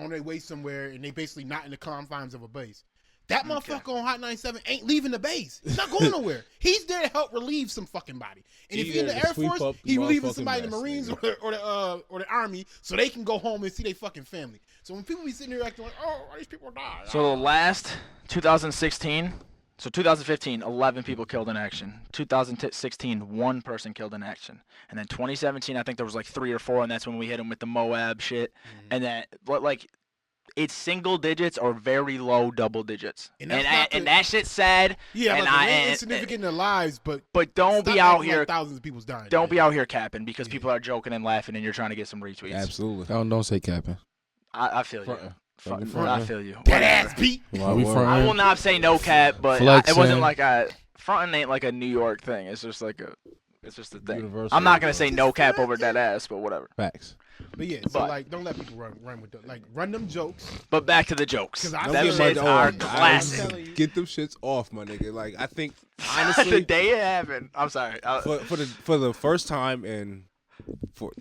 their way somewhere, and they basically not in the confines of a base. That motherfucker on Hot 97 ain't leaving the base. He's not going nowhere. He's there to help relieve some fucking body. And if he's in the Air Force, he's relieving somebody in the Marines or the Army, so they can go home and see their fucking family. So when people be sitting here acting like, oh, these people die. So the last 2016, so 2015, 11 people killed in action. 2016, 1 person killed in action. And then 2017, I think there was like 3 or 4, and that's when we hit them with the Moab shit. Mm-hmm. And that, like, it's single digits or very low double digits. And that shit's sad. Yeah, and it's significant in their lives, but don't be out here. Like thousands of people's dying. Don't be out here capping because people are joking and laughing, and you're trying to get some retweets. Absolutely. Don't say capping. I feel you. I feel you. Dead ass beat. I will not say no cap, but it wasn't like fronting ain't like a New York thing. It's just like it's just a thing. Universal. I'm not gonna say no cap over that ass, but whatever. Facts. But yeah, so like, don't let people run with them. Like, run them jokes. But back to the jokes. Them shits are classic. Get them shits off, my nigga. Like, I think honestly, the day it happened. I'm sorry. For the first time and for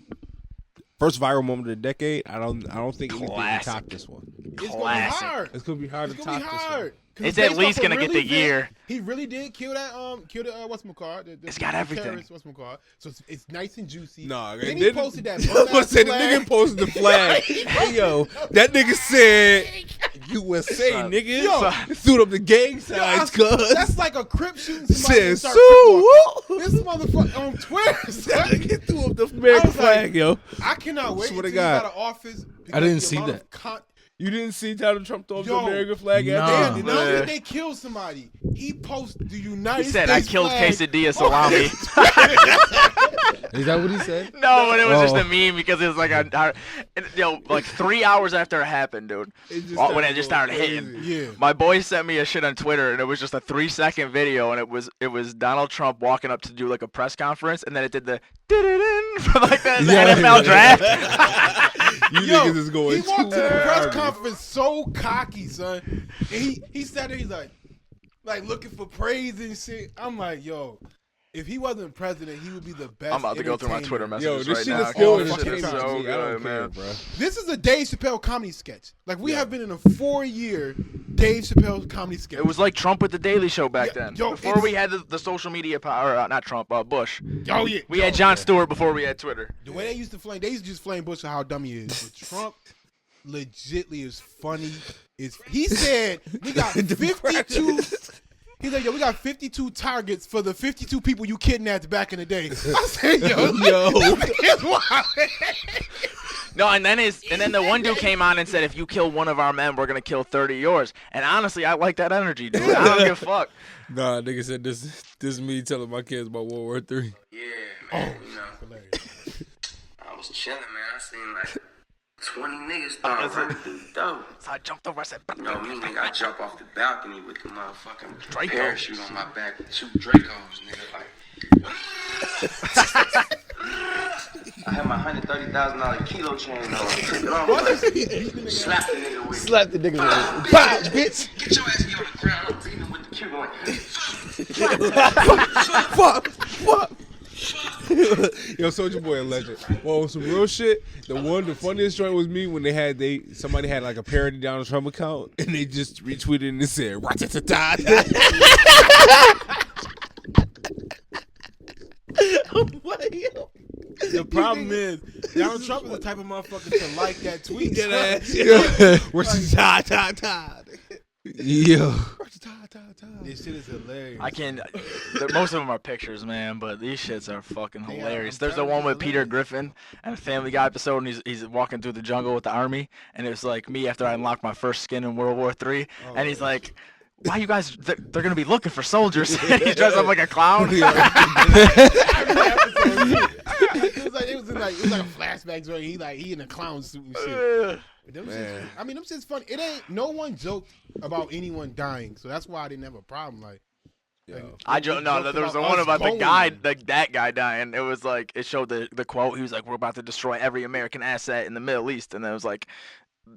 first viral moment of the decade, I don't think anything can top this one. It's gonna be hard. It's gonna be hard to top this one. It's at least gonna get the year. He really did kill that whatchamacallit. It's got everything. So it's nice and juicy. Nah, then he posted that. The nigga posted the flag. Hey, yo, that nigga said USA, nigga. Yo, threw up the gang signs, cuz. That's like a Crip shooting somebody. Says so. This motherfucker on Twitter. That nigga threw up the American flag, yo. I cannot wait until he got out of office. I didn't see that. You didn't see Donald Trump throw up the American flag at the Not that they killed somebody. He posted the United States flag. He said, I killed quesadilla salami. Is that what he said? No, but it was just a meme because it was like like 3 hours after it happened, dude. When it just started hitting. Yeah. My boy sent me a shit on Twitter, and it was just a 3-second video, and it was Donald Trump walking up to do like a press conference, and then it did the for like the NFL draft. Niggas is going he walked to the press conference so cocky, son. And he sat there, he's like looking for praise and shit. I'm like, yo, if he wasn't president, he would be the best. I'm about to go through my Twitter messages this right now. This shit is so good, man. Bro. This is a Dave Chappelle comedy sketch. Like, we have been in a 4-year Dave Chappelle comedy sketch. It was like Trump with the Daily Show back then. Before we had the social media power, not Trump, Bush. Oh, yeah. We had Jon Stewart before we had Twitter. The way they used to just flame Bush for how dumb he is. But Trump legitly is funny. He said, we got 52... He's like, yo, we got 52 targets for the 52 people you kidnapped back in the day. I said, yo. No, and then the one dude came on and said, if you kill one of our men, we're gonna kill 30 of yours. And honestly, I like that energy, dude. I don't give a fuck. Nah, nigga said this is me telling my kids about World War III. Yeah, man. You know, I was chilling, man. I seen like 20 niggas started running through the door. So I jumped over. I said, You know me, nigga, I jump off the balcony with the motherfucking Dracos. parachute on my back with 2 Dracos, nigga, like. I had my $130,000 kilo chain on. Took it off, like, slap the nigga with it. Slap the nigga with it. Bow, bitch. Get your ass here on the ground. I'm beating with the cue going. Fuck. Yo, Soulja Boy a legend. Well, some real shit. The funniest joint was me when somebody had like a parody Donald Trump account and they just retweeted and it said "Ra-ta-ta-ta-ta." The problem is, Donald Trump is the type of motherfucker to like that tweet. Ra-ta-ta-ta-ta. Yo. This shit is hilarious. I can't. Most of them are pictures, man, but these shits are fucking They are, hilarious. I'm There's the telling one you, with Peter hilarious. Griffin and a Family Guy episode, and he's walking through the jungle with the army, and it's like me after I unlocked my first skin in World War III, and he's like, "Why you guys? They're gonna be looking for soldiers." And he's dressed up like a clown. It was like a flashback joint. He in a clown suit and shit. Them shits, I mean, them shit's funny. It ain't no one joked about anyone dying, so that's why I didn't have a problem. Like I joke. No, there was the one about the guy, that guy dying. It was like it showed the quote. He was like, "We're about to destroy every American asset in the Middle East," and then it was like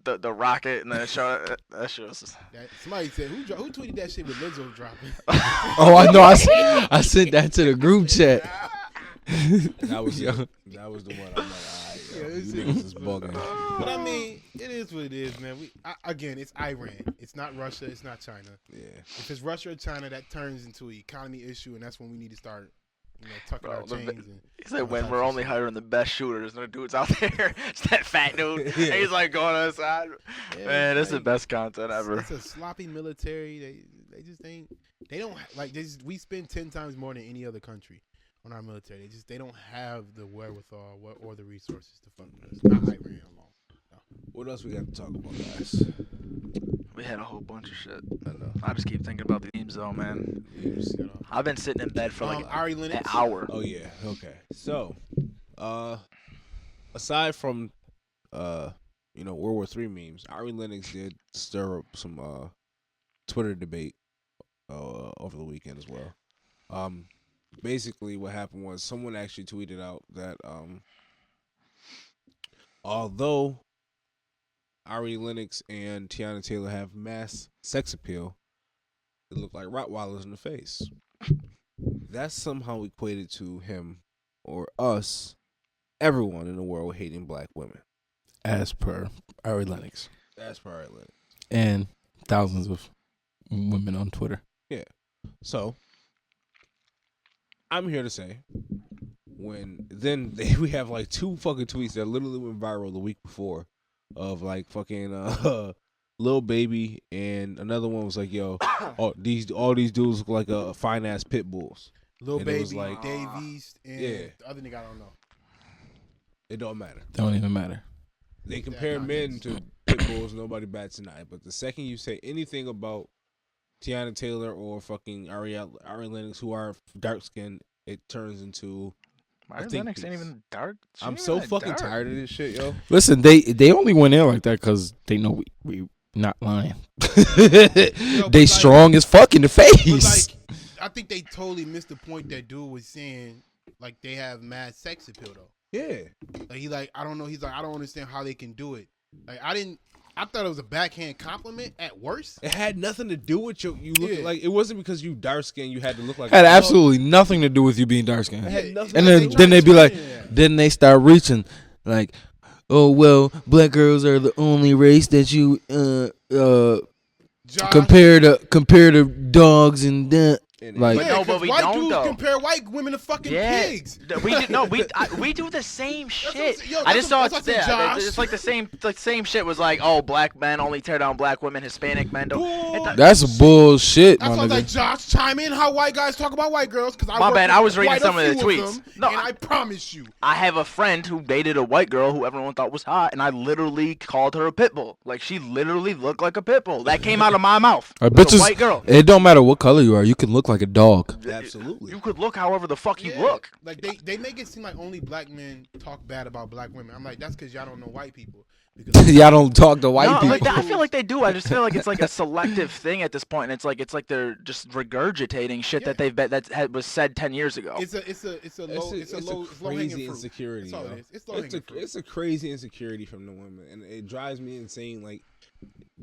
the rocket, and then it showed that shit was just... Somebody said who tweeted that shit with Lizzo dropping? Oh, I know. I sent that to the group chat. That was the one. I'm like, all right, yo, you niggas is bugging. But I mean, it is what it is, man. Again, it's Iran. It's not Russia. It's not China. Yeah. If it's Russia or China, that turns into an economy issue, and that's when we need to start, tucking our chains. He said when we're only hiring the best shooters, no dudes out there. It's that fat dude. And he's like going outside. Yeah, Man, this is the best content ever. It's a sloppy military. They just ain't. They don't like. We spend 10 times more than any other country on our military. They don't have the wherewithal or the resources to fuck with us. Not Iran alone. No. What else we got to talk about, guys? We had a whole bunch of shit. I know. I just keep thinking about the memes though, man. I've been sitting in bed for like Ari an Lennox. hour. Oh yeah. Okay. So, aside from World War III memes, Ari Lennox did stir up some Twitter debate over the weekend as well. Basically, what happened was someone actually tweeted out that although Ari Lennox and Tiana Taylor have mass sex appeal, they look like Rottweilers in the face. That's somehow equated to him or us, everyone in the world hating black women. As per Ari Lennox. That's per Ari Lennox. And thousands of women on Twitter. Yeah. So, I'm here to say, we have like 2 fucking tweets that literally went viral the week before of like fucking Lil Baby, and another one was like, yo, all these dudes look like a fine ass pit bulls. Lil And it Baby, was like, Dave East, and the other nigga I don't know. It don't matter. Don't even matter. They compare men to pit bulls, nobody bats an eye. But the second you say anything about Tiana Taylor or fucking Ari Lennox, who are dark skinned, it turns into Ari Lennox ain't even dark. I'm so fucking tired of this shit, yo. Listen, they only went in like that because they know we not lying. They strong as fuck in the face. But like, I think they totally missed the point that dude was saying. Like they have mad sex appeal though. Yeah. Like I don't know. He's like, I don't understand how they can do it. Like I thought it was a backhand compliment at worst. It had nothing to do with you look like it wasn't because you dark skinned you had to look like had absolutely nothing to do with you being dark skinned. nothing. And then they be like, then they start reaching like, oh well, black girls are the only race that you compare to dogs and that. Like, yeah, but we white don't dudes though. compare white women to fucking pigs. We do the same shit. I just saw it. It's like the same shit was like, oh, black men only tear down black women, Hispanic men don't. That's bullshit. That's why I was like, Josh, chime in how white guys talk about white girls. Because I was reading some of the tweets. And I promise you, I have a friend who dated a white girl who everyone thought was hot, and I literally called her a pit bull. Like she literally looked like a pit bull. That came out of my mouth. Bitches, a white girl. It don't matter what color you are. You can look like like a dog. Absolutely. You could look however the fuck you look. Like they make it seem like only black men talk bad about black women. I'm like, that's because y'all don't know white people. Because Y'all don't talk to white No, people. like I feel like they do. I just feel like it's like a selective thing at this point, and it's like they're just regurgitating shit that they've was said 10 years ago. it's a low crazy insecurity. That's all it is. It's low hanging fruit. It's a crazy insecurity from the women, and it drives me insane. Like,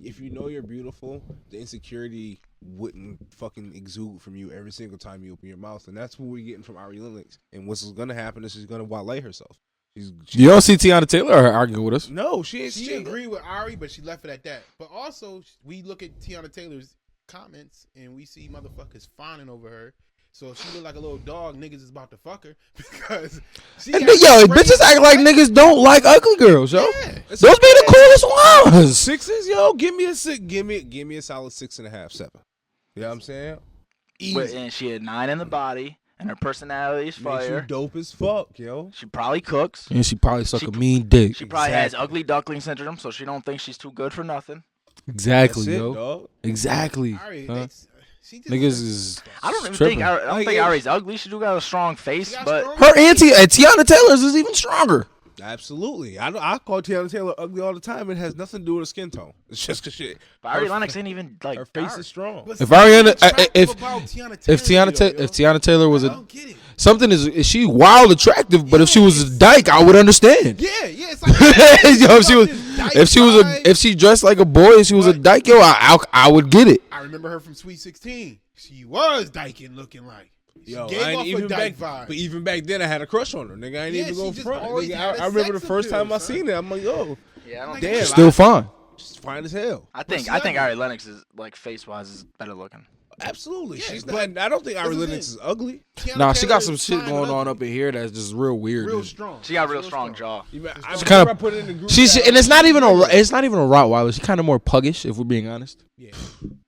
if you know you're beautiful, the insecurity wouldn't fucking exude from you every single time you open your mouth, and that's what we're getting from Ari Lennox. And what's gonna happen is she's gonna wallay herself. You don't see Tiana Taylor arguing with us. No, she agreed with Ari, but she left it at that. But also, we look at Tiana Taylor's comments and we see motherfuckers fawning over her. So if she look like a little dog, niggas is about to fuck her because she. And bitches act like niggas don't like ugly girls, yo. Yeah. Those be the coolest ones. Sixes, yo. Give me a six. Give me a solid 6.5, 7. You know what I'm saying? But, and she had 9 in the body, and her personality is Makes you fire. dope as fuck, yo. She probably cooks. And she probably suck a mean dick. She probably has ugly duckling syndrome, so she don't think she's too good for nothing. Exactly, That's it, yo. dog. Exactly. Ari, Huh? she just Niggas is. I don't even tripping. think I don't Like, think if- Ari's ugly. She do got a strong face, got but strong- Her auntie, Tiana Taylor's is even stronger. Absolutely. I call Tiana Taylor ugly all the time. It has nothing to do with her skin tone. It's just cause shit. Ari Lennox ain't even like Her face dark. is strong. But If something Ariana, attractive if about Tiana if Taylor, Tiana Taylor was I a don't get it. something is she wild attractive, but if she was a dyke, I would understand. Yeah, it's like Yo, if she dressed like a boy and she was a dyke, yo, I would get it. I remember her from Sweet 16. She was dyking looking like. She Yo, gave I ain't off a even dyke back, vibe. but even back then I had a crush on her, nigga. I ain't Yeah, even she go just front. always Nigga, had a I remember the sex first time appeal, I son. seen it. I'm like, yo, Yeah, I don't damn, Still fine. she's fine as hell. I think Ari Lennox is like face wise is better looking. Absolutely, Yeah, she's but not. I don't think Ari that's the Lennox thing. is ugly. Tiana Nah, she Taylor got some is shit fine going and on ugly. up in here that's just real weird. Real dude. strong. She got real strong jaw. I She remember kinda- I put it in the group. She's chat. and it's not even a Rottweiler. She's kind of more puggish, if we're being honest. Yeah.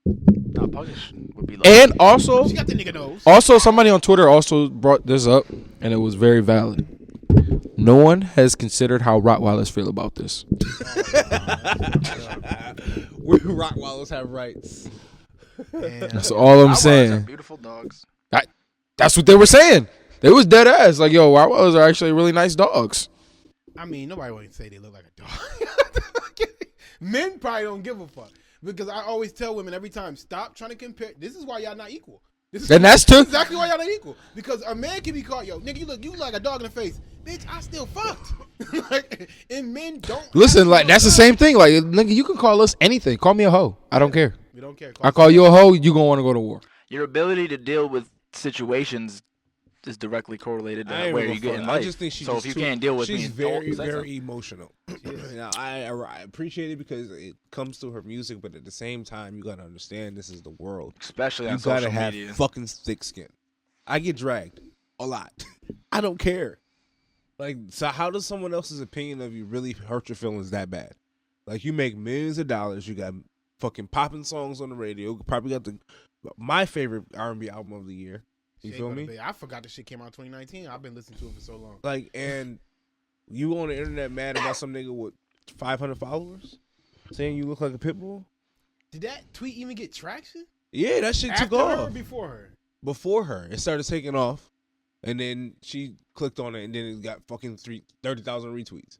Not puggish would be like. And also, She got the nigga nose. somebody on Twitter also brought this up, and it was very valid. No one has considered how Rottweilers feel about this. We Rottweilers have rights. That's all I'm Rottweilers are saying. beautiful dogs. That's what they were saying. They was dead ass. Like, yo, Rottweilers are actually really nice dogs. I mean, nobody would say they look like a dog. Men probably don't give a fuck. Because I always tell women every time, stop trying to compare. This is why y'all not equal. This is And that's true. exactly why y'all not equal. Because a man can be caught, yo, nigga, you look like a dog in the face. Bitch, I still fucked. Like, and men don't. Listen, like that's the same thing. Like, nigga, you can call us anything. Call me a hoe. I don't care. We don't care. I call you a hoe. You gonna want to go to war. Your ability to deal with situations is directly correlated I to ain't where gonna you get in front. life. I just think she's so just if you too- can't deal with she's me, very, don't say very something. emotional. Now, I appreciate it because it comes through her music, but at the same time, you gotta understand this is the world. Especially You on gotta social have media. fucking thick skin. I get dragged a lot. I don't care. Like, so how does someone else's opinion of you really hurt your feelings that bad? Like, you make millions of dollars. You got fucking popping songs on the radio. Probably got my favorite R&B album of the year. You Shea feel Butter me? Baby. I forgot the shit came out in 2019. I've been listening to it for so long. Like, and you on the internet mad about some nigga with 500 followers saying you look like a pit bull? Did that tweet even get traction? Yeah, that shit After took her or off. before her? Before her. It started taking off. And then she clicked on it, and then it got fucking 30,000 retweets.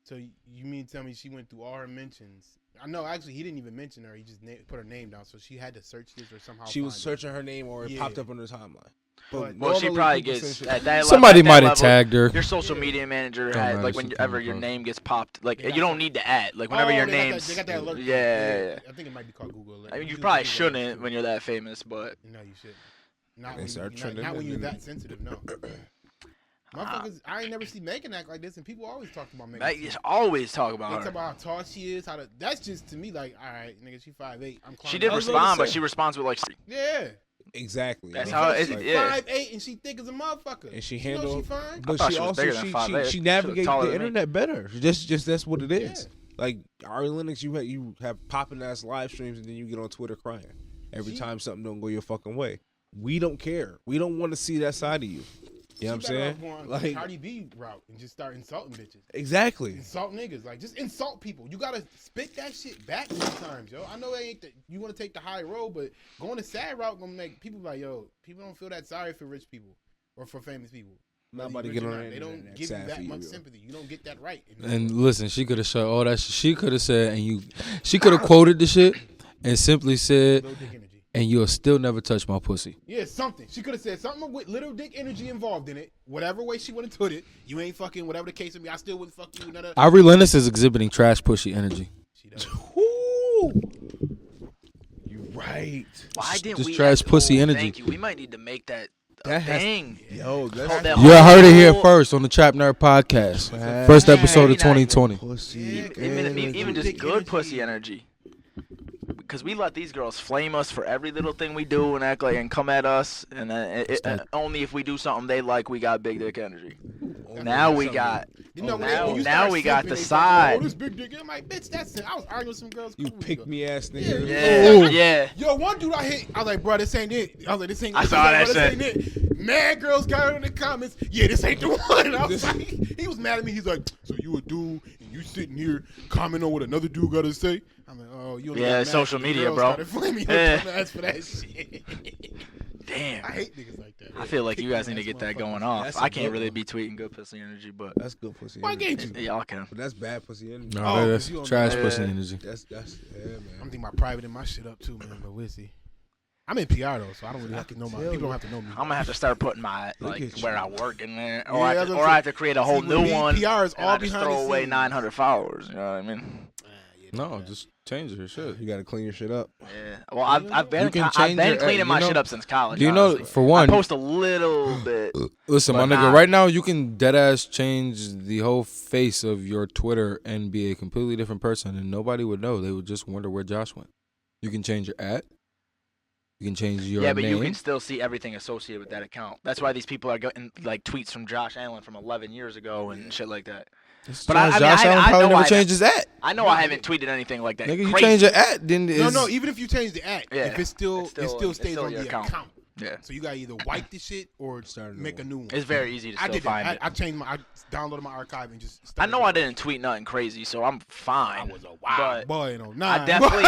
So you mean to tell me she went through all her mentions? I know, actually, he didn't even mention her. He just put her name down. So she had to search this or somehow She was find it. searching her name, or it Yeah. popped up on her timeline. But- Well, she normally probably people gets say shit at like that level. Somebody at that might have level, tagged her. Your social media manager Don't had matter, like she whenever came your across. name gets popped, like They you got don't need to add. Like whenever Oh, your they got that- name's they got that alert. yeah. I think it might be called Google Alert. I mean, you should probably use that shouldn't too. when you're that famous, but No, you shouldn't. Not They when, start you, trending not when and you're then- that sensitive, no. Motherfuckers, I ain't never seen Megan act like this, and people always talk about Megan. Like, too. just always talk They about talk her. about how tall she is. That's just to me like, all right, nigga, she 5'8". I'm climbing. She did I was gonna respond, but say- she responds with like, Yeah. Exactly. That's Like, how Because it- she yeah. 5'8" and she thick as a motherfucker. And she You know handled, she fine. but thought she she was also bigger than 5'8". she She was navigates taller the than me. internet better. Just that's what it is. Yeah. Like Ari Lennox, you have popping ass live streams, and then you get on Twitter crying every time something don't go your fucking way. We don't care. We don't want to see that side of you. You know what I'm saying? Like Cardi B route and just start insulting bitches. Exactly. Insult niggas. Like, just insult people. You gotta spit that shit back sometimes, yo. I know it ain't you want to take the high road, but going the sad route gonna make people like, yo, people don't feel that sorry for rich people or for famous people. Nobody get on. They don't give you that much sympathy. You don't get that right. And listen, she could have showed all that shit. She could have said, she could have quoted the shit and simply said, and you'll still never touch my pussy. Yeah, something. She could have said something with little dick energy involved in it. Whatever way she wanted to put it. You ain't fucking, whatever the case may be. I still wouldn't fuck you. Ari Lennox is exhibiting trash pussy energy. She does. You right. Why didn't just we trash pussy energy. Thank you. We might need to make that thing. Yo, You heard it here first on the TrapNerd podcast. First episode of 2020. Even just good pussy energy. Because we let these girls flame us for every little thing we do and act like and come at us, and only if we do something they like, we got big dick energy. Now we got. Now we got the side. Oh, this big dick. I'm like, bitch, that's it. I was arguing with some girls. You pick me ass nigga. Yeah. Yo, one dude I hit. I was like, bro, this ain't it. I was like, this ain't. I saw that shit. This ain't it. Mad girls got in the comments. Yeah, this ain't the one. I was like, he was mad at me. He's like, so you a dude and you sitting here commenting on what another dude got to say? I'm like, oh, you. Yeah, social media, bro. Yeah. For that shit. Damn. I hate niggas like that. I feel like you guys need to get that going off. I can't really be tweeting good pussy energy, but that's good pussy energy. Why can't you? Y'all can. But that's bad pussy energy. No, that's trash pussy energy. That's man. I'm thinking about privating my shit up too, man. But we'll see. I'm in PR though, so I don't really have to know my people. Don't have to know me. I'm gonna have to start putting my where I work in there, or I have to create a whole new one. PR is all I behind just throw away 900 followers. You know what I mean? No, just change your shit. You gotta clean your shit up. Yeah. Well, I've been cleaning my shit up since college. Do you know? For one, I post a little bit. Listen, my nigga. Right now, you can deadass change the whole face of your Twitter and be a completely different person, and nobody would know. They would just wonder where Josh went. You can change your ad. You can change your Yeah, but name. you can still see everything associated with that account. That's why these people are getting like tweets from Josh Allen from 11 years ago and shit like that. But Josh Allen probably never changed his ad. I know I haven't tweeted anything like that. Nigga, you change your ad, then no. Even if you change the ad, if it still stays on the account. Yeah. So you gotta either wipe the shit or make a new one. It's very easy to still find it. I changed I downloaded my archive and just. I know I didn't tweet nothing crazy, so I'm fine. I was a wild boy in 09. I definitely.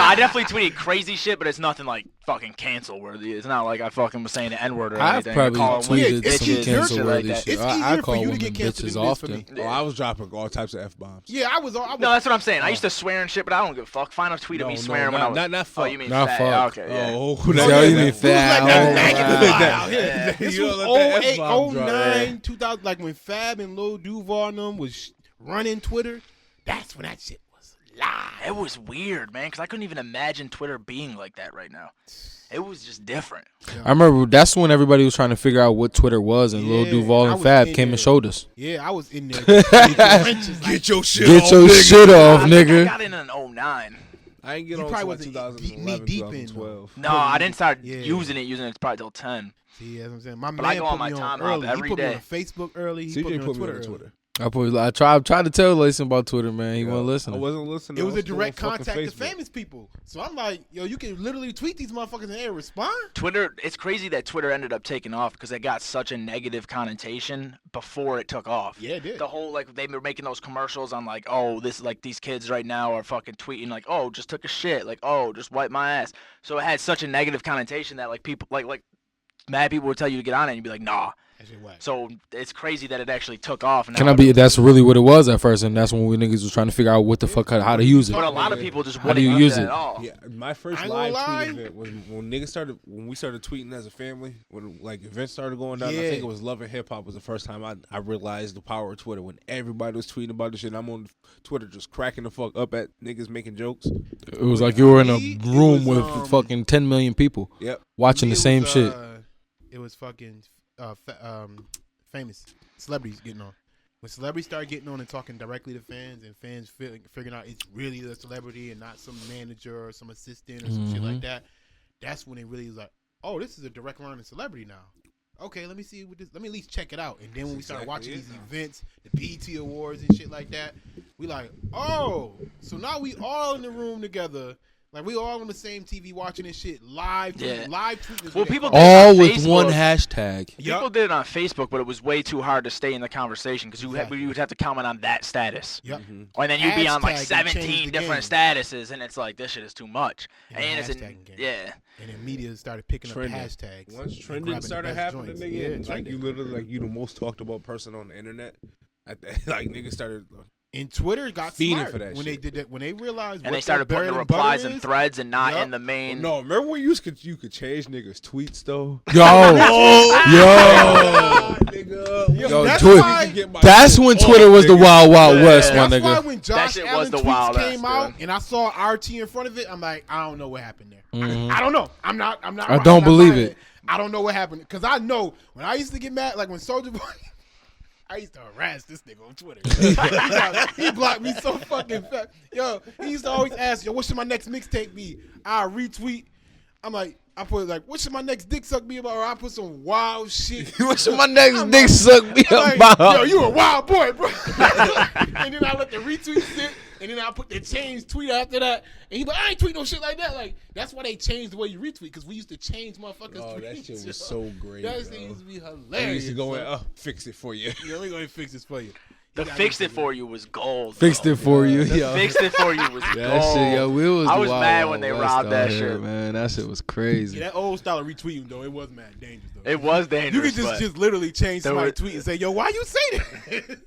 I definitely tweeted crazy shit, but it's nothing like fucking cancel worthy. It's not like I fucking was saying the N word or anything. I've probably tweeted some cancel worthy like shit. It's I easier call for you to women get canceled bitches than often. for me. Oh, I was dropping all types of F-bombs. Yeah, I was. No, that's what I'm saying. I used to swear and shit, but I don't give a fuck. Find a tweet of me swearing when I was. Not fuck. Oh, you mean not fat? fuck. Okay, yeah. Oh, you mean fat? This was 08, 09, 2000, like when Fab and Lil Duval and them was running Twitter. That's when that shit was live. It was weird, man, because I couldn't even imagine Twitter being like that right now. It was just different. I remember that's when everybody was trying to figure out what Twitter was, and Lil Duval and Fab came and showed us. Yeah, I was in there. Get your shit off, nigga. I got in 09. I ain't get on until 2011, 2012. No, I didn't start using it probably till 10. See, that's what I'm saying. My but man I go put on my me time early. every he put day. me on Facebook early. He CJ put me on Twitter. I tried to tell Layson about Twitter, man. He wasn't listening. I wasn't listening. It was a direct contact to famous people. So I'm like, yo, you can literally tweet these motherfuckers and they respond. Twitter, it's crazy that Twitter ended up taking off because it got such a negative connotation before it took off. Yeah, it did. The whole, like, they were making those commercials on, like, oh, this, like, these kids right now are fucking tweeting, like, oh, just took a shit. Like, oh, just wipe my ass. So it had such a negative connotation that, like, people, like mad people would tell you to get on it and you'd be like, nah. So it's crazy that it actually took off. And that's really what it was at first, and that's when we niggas was trying to figure out what the fuck, how to use it. But a lot of people just how do you use it? Yeah, my first live tweet event was when we started tweeting as a family. When like events started going down, I think it was Love and Hip Hop was the first time I realized the power of Twitter. When everybody was tweeting about this shit, and I'm on Twitter just cracking the fuck up at niggas making jokes. It was like you were in a room with fucking 10 million people watching the same shit. It was fucking famous celebrities getting on. When celebrities start getting on and talking directly to fans, and fans figuring out it's really the celebrity and not some manager or some assistant or some shit like that, that's when it really is like, oh, this is a direct line of celebrity now. Okay, let me see what this. Let me at least check it out. And then when we started watching these events, the BET Awards and shit like that, we like, oh, so now we all in the room together, Like we all on the same TV watching this shit live. Yeah. Live tweeting. Well, people all did it on with Facebook. one hashtag. People did it on Facebook, but it was way too hard to stay in the conversation because you would have to comment on that status. Yep. And then you'd be on like Hashtag and change 17 the different game. statuses, and it's like, this shit is too much. And it's hashtag game. yeah. And then media started picking Trending. up the hashtags. Once and trending grabbing the started best happening, joints. nigga, Yeah, like trending. you literally like you the most talked about person on the internet. Like niggas started. And Twitter got Feeding smart for that when shit. they did that. When they realized, And what they started their putting the bread and butter replies in is, threads and not Yup. in the main. No, remember when you could change niggas' tweets though? Yo, yo, That's Twitter. why- That's when Twitter was the wild, wild Yeah. west, my That's why nigga. when Josh shit Allen was the tweets wild came ass, out bro. and I saw RT in front of it, I'm like, I don't know what happened there. Mhm. I don't know. I'm not. I I'm don't not believe buying it. I don't know what happened because I know when I used to get mad, like when Soulja Boy. I used to harass this nigga on Twitter. He blocked me so fucking fast. Yo, he used to always ask, yo, what should my next mixtape be? I retweet. I'm like, I put like, what should my next dick suck be about? Or I put some wild shit. What should my next I'm dick like- suck me I'm about? like, yo, you a wild boy, bro. And then I let the retweet sit, and then I put the change tweet after that. And he like, I ain't tweet no shit like that. Like, that's why they changed the way you retweet, because we used to change motherfuckers' Oh, tweets. that shit was yo. so great. That bro. shit used to be I hilarious. used to go in, son. fix it for you. Yeah, we gonna fix this for you. The fixed it for you was gold. Fixed bro. it for you, The yo. fixed it for you was That gold. shit, yo, we was I the was wild, mad wild when they west robbed out that here, shit. man. That shit was crazy. Yeah, that old style of retweeting though, it was mad dangerous though. It was You dangerous. could but just literally change There somebody's were- tweet and say, yo, why you say that?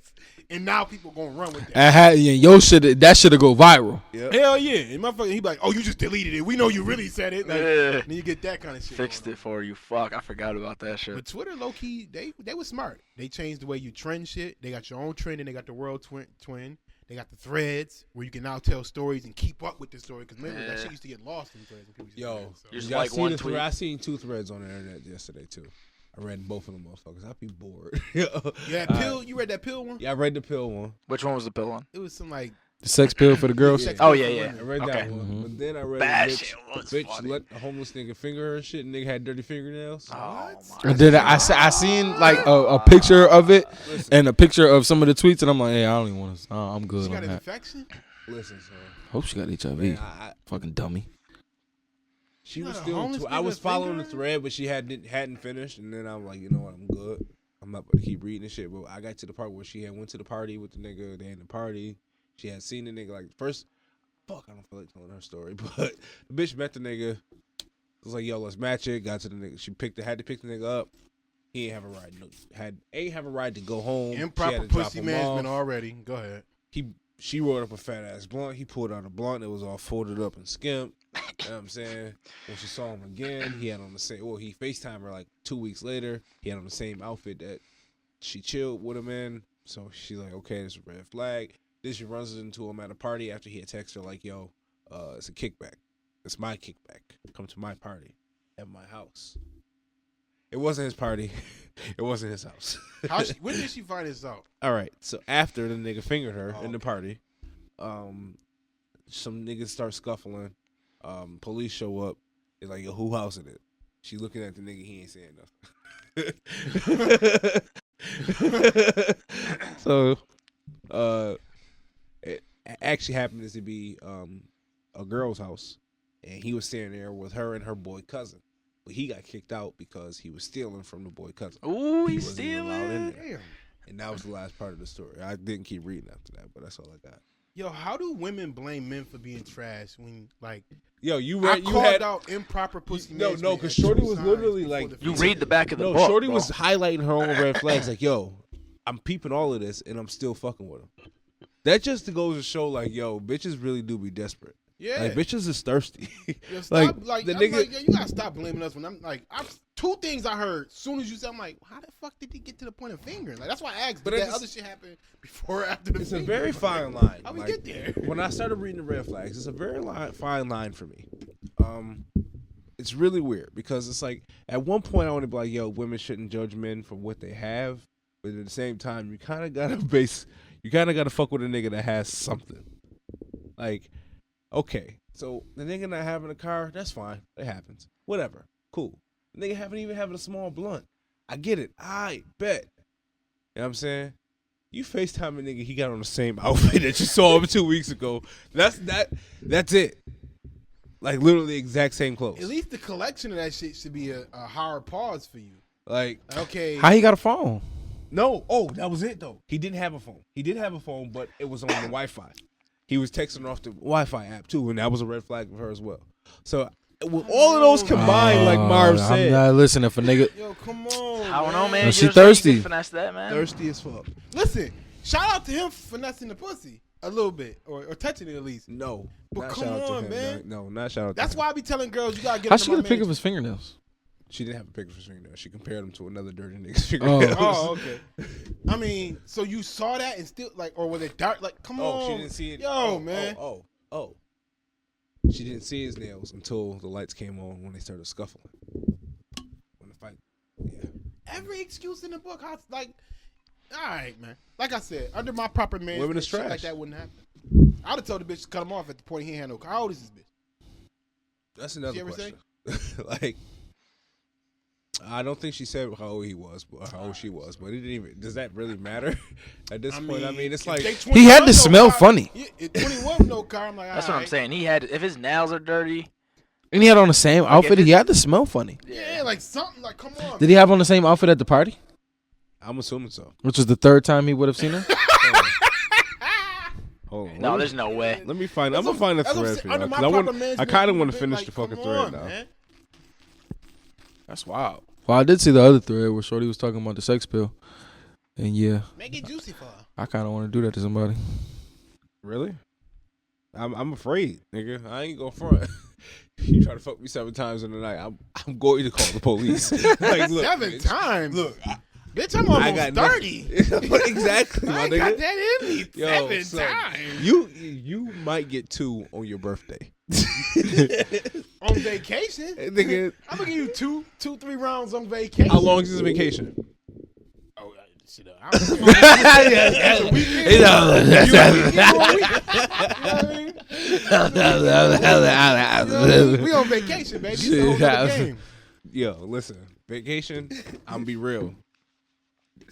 And now people gonna run with that. And yo shit, that should have go viral. Hell yeah. And motherfucker, he be like, oh, you just deleted it. We know you really said it. Like, Yeah. then you get that kind of shit. Fixed going it for you. Fuck, I forgot about that on. shit. But Twitter, low key, they were smart. They changed the way you trend shit. They got your own trend, and they got the world twin. They got the threads where you can now tell stories and keep up with the story. Because remember, that Yeah. shit used to get lost in threads. And people used to Yo, do that, so. Just y'all like seen one the tweet. I seen 2 threads on the internet yesterday too. I read both of them motherfuckers. I'd be bored. Yo. Yeah, pill. You read that pill one? Yeah, I read the pill one. Which one was the pill one? It was some like The sex pill for the girls. sex Oh, pill yeah, for yeah. I women. read Okay. that one. But then I read That a bitch, shit was bitch funny. let a homeless nigga finger her and shit. Nigga had dirty fingernails. Oh I did. I seen like a picture of it and a picture of some of the tweets, and I'm like, hey, I don't even want to. I'm She good got on an that. infection? Listen, son. Hope she got HIV. Man, Fucking dummy. she You was got a still. homeless I was nigga following the finger? thread, but she hadn't finished. And then I'm like, you know what? I'm good. I'm not going to keep reading this shit. But I got to the part where she had went to the party with the nigga. They in the party. She had seen the nigga like first. Fuck, I don't feel like telling her story, but the bitch met the nigga. Was like, yo, let's match it. Got to the nigga. She had to pick the nigga up. He ain't have a ride. Ain't have a ride to go home. She had Improper to drop pussy him management off. already. Go ahead. She rolled up a fat ass blunt. He pulled out a blunt that was all folded up and skimped. You know what I'm saying? When she saw him again, he had on the same. Well, he FaceTimed her like 2 weeks later. He had on the same outfit that she chilled with him in. So she's like, okay, this is a red flag. Then she runs into him at a party after he had texted her like, yo, it's a kickback. It's my kickback. Come to my party at my house. It wasn't his party. It wasn't his house. When did she find this out? All right. So after the nigga fingered her Oh, in the party, some niggas start scuffling. Police show up. They're like, yo, who house is it? She looking at the nigga. He ain't saying nothing. So, it actually happened to be a girl's house, and he was staying there with her and her boy cousin. But he got kicked out because he was stealing from the boy cousin. Ooh, He he's wasn't even allowed in stealing. there. And that was the last part of the story. I didn't keep reading after that, but that's all I got. Yo, how do women blame men for being trash when like Yo, you I read? You called had out improper pussy no, management because at Shorty two was times literally before like, the You feature. read the back of the no, book. Shorty bro. was highlighting her own red flags. Like, yo, I'm peeping all of this, and I'm still fucking with him. That just goes to show, like, yo, bitches really do be desperate. Yeah. Like, bitches is thirsty. Yo, stop, like, the the nigga, nigga- yo, you gotta stop blaming us when I'm like, two things I heard. As soon as you said, I'm like, how the fuck did he get to the point of fingering? Like, that's why I asked. But Did that it's- other shit happen before or after the It's a finger? very Like, fine line. How we Like, get there? When I started reading the red flags, it's a very fine line for me. It's really weird because it's like at one point I want to be like, yo, women shouldn't judge men for what they have, but at the same time, you kind of gotta fuck with a nigga that has something. Like, okay, so the nigga not having a car, that's fine. It happens. Whatever. Cool. The nigga even having a small blunt. I get it. I bet. You know what I'm saying? You FaceTime a nigga, he got on the same outfit that you saw him 2 weeks ago. That's it. Like literally the exact same clothes. At least the collection of that shit should be a higher pause for you. Like okay, How he got a phone? no, that was it though. He didn't have a phone. He did have a phone, but it was on the Wi-Fi. He was texting off the Wi-Fi app too, and that was a red flag for her as well. So with all of those combined, like Marv said, I'm not listening for nigga. yo, come on. I don't know, man. No, she Usually you thirsty. can finesse that, man. thirsty as fuck. Listen, shout out to him for finessing the pussy a little bit, or touching it at least. No, But not come shout out to on, him, man. No, not shout out. That's to him. why I be telling girls you gotta get. How into she my get a pic of management. his fingernails? She didn't have a picture of his fingernails. She compared him to another dirty nigga's fingernails. Oh, okay. I mean, so you saw that and still like, or was it dark? Like, come on. Oh, she didn't see it. Yo, man. Oh. She didn't see his nails until the lights came on when they started scuffling. When the fight, yeah. Every excuse in the book, like, all right, man. Like I said, under my proper management, Women is shit trash. like that wouldn't happen. I'd have told the bitch to cut him off at the point he ain't had no car. How old is this bitch? That's another She ever question. Like, I don't think she said how old he was, or how old she was, but it didn't even. Does that really matter at this point? I mean, it's if like they He had 21, to smell funny. Yeah, if 21 with no car, I'm like, That's all what I'm right. saying. He had if his nails are dirty. And he had on the same outfit. if He had to smell funny. Yeah, like something. Like, come on. Did he have on the same outfit at the party? I'm assuming so. Which was the third time he would have seen her? Hold on. No, there's no way. Let me find. I'm gonna find the That's what I'm thread for saying. you. Under my 'Cause I proper want. I management, kind of you want to been finish like, the fucking come thread on, now. man. That's wild. Well, I did see the other thread where Shorty was talking about the sex pill. And yeah, Make it juicy for her. I kind of want to do that to somebody. Really? I'm afraid, nigga. I ain't gonna front. You try to fuck me 7 times in the night, I'm going to call the police. Like, look, 7 bitch, times. Look, Bitch, I'm almost I got 30. exactly, I my ain't nigga. got that in me. Yo, 7 son, times. You might get 2 on your birthday. On vacation? Nigga, I'm gonna give you 3 rounds on vacation. how long is this vacation? Oh, shit. I don't know. That's a weekend. You know what I mean? We on vacation, baby. It's a whole nother game. Yo, listen, vacation, I'm be real.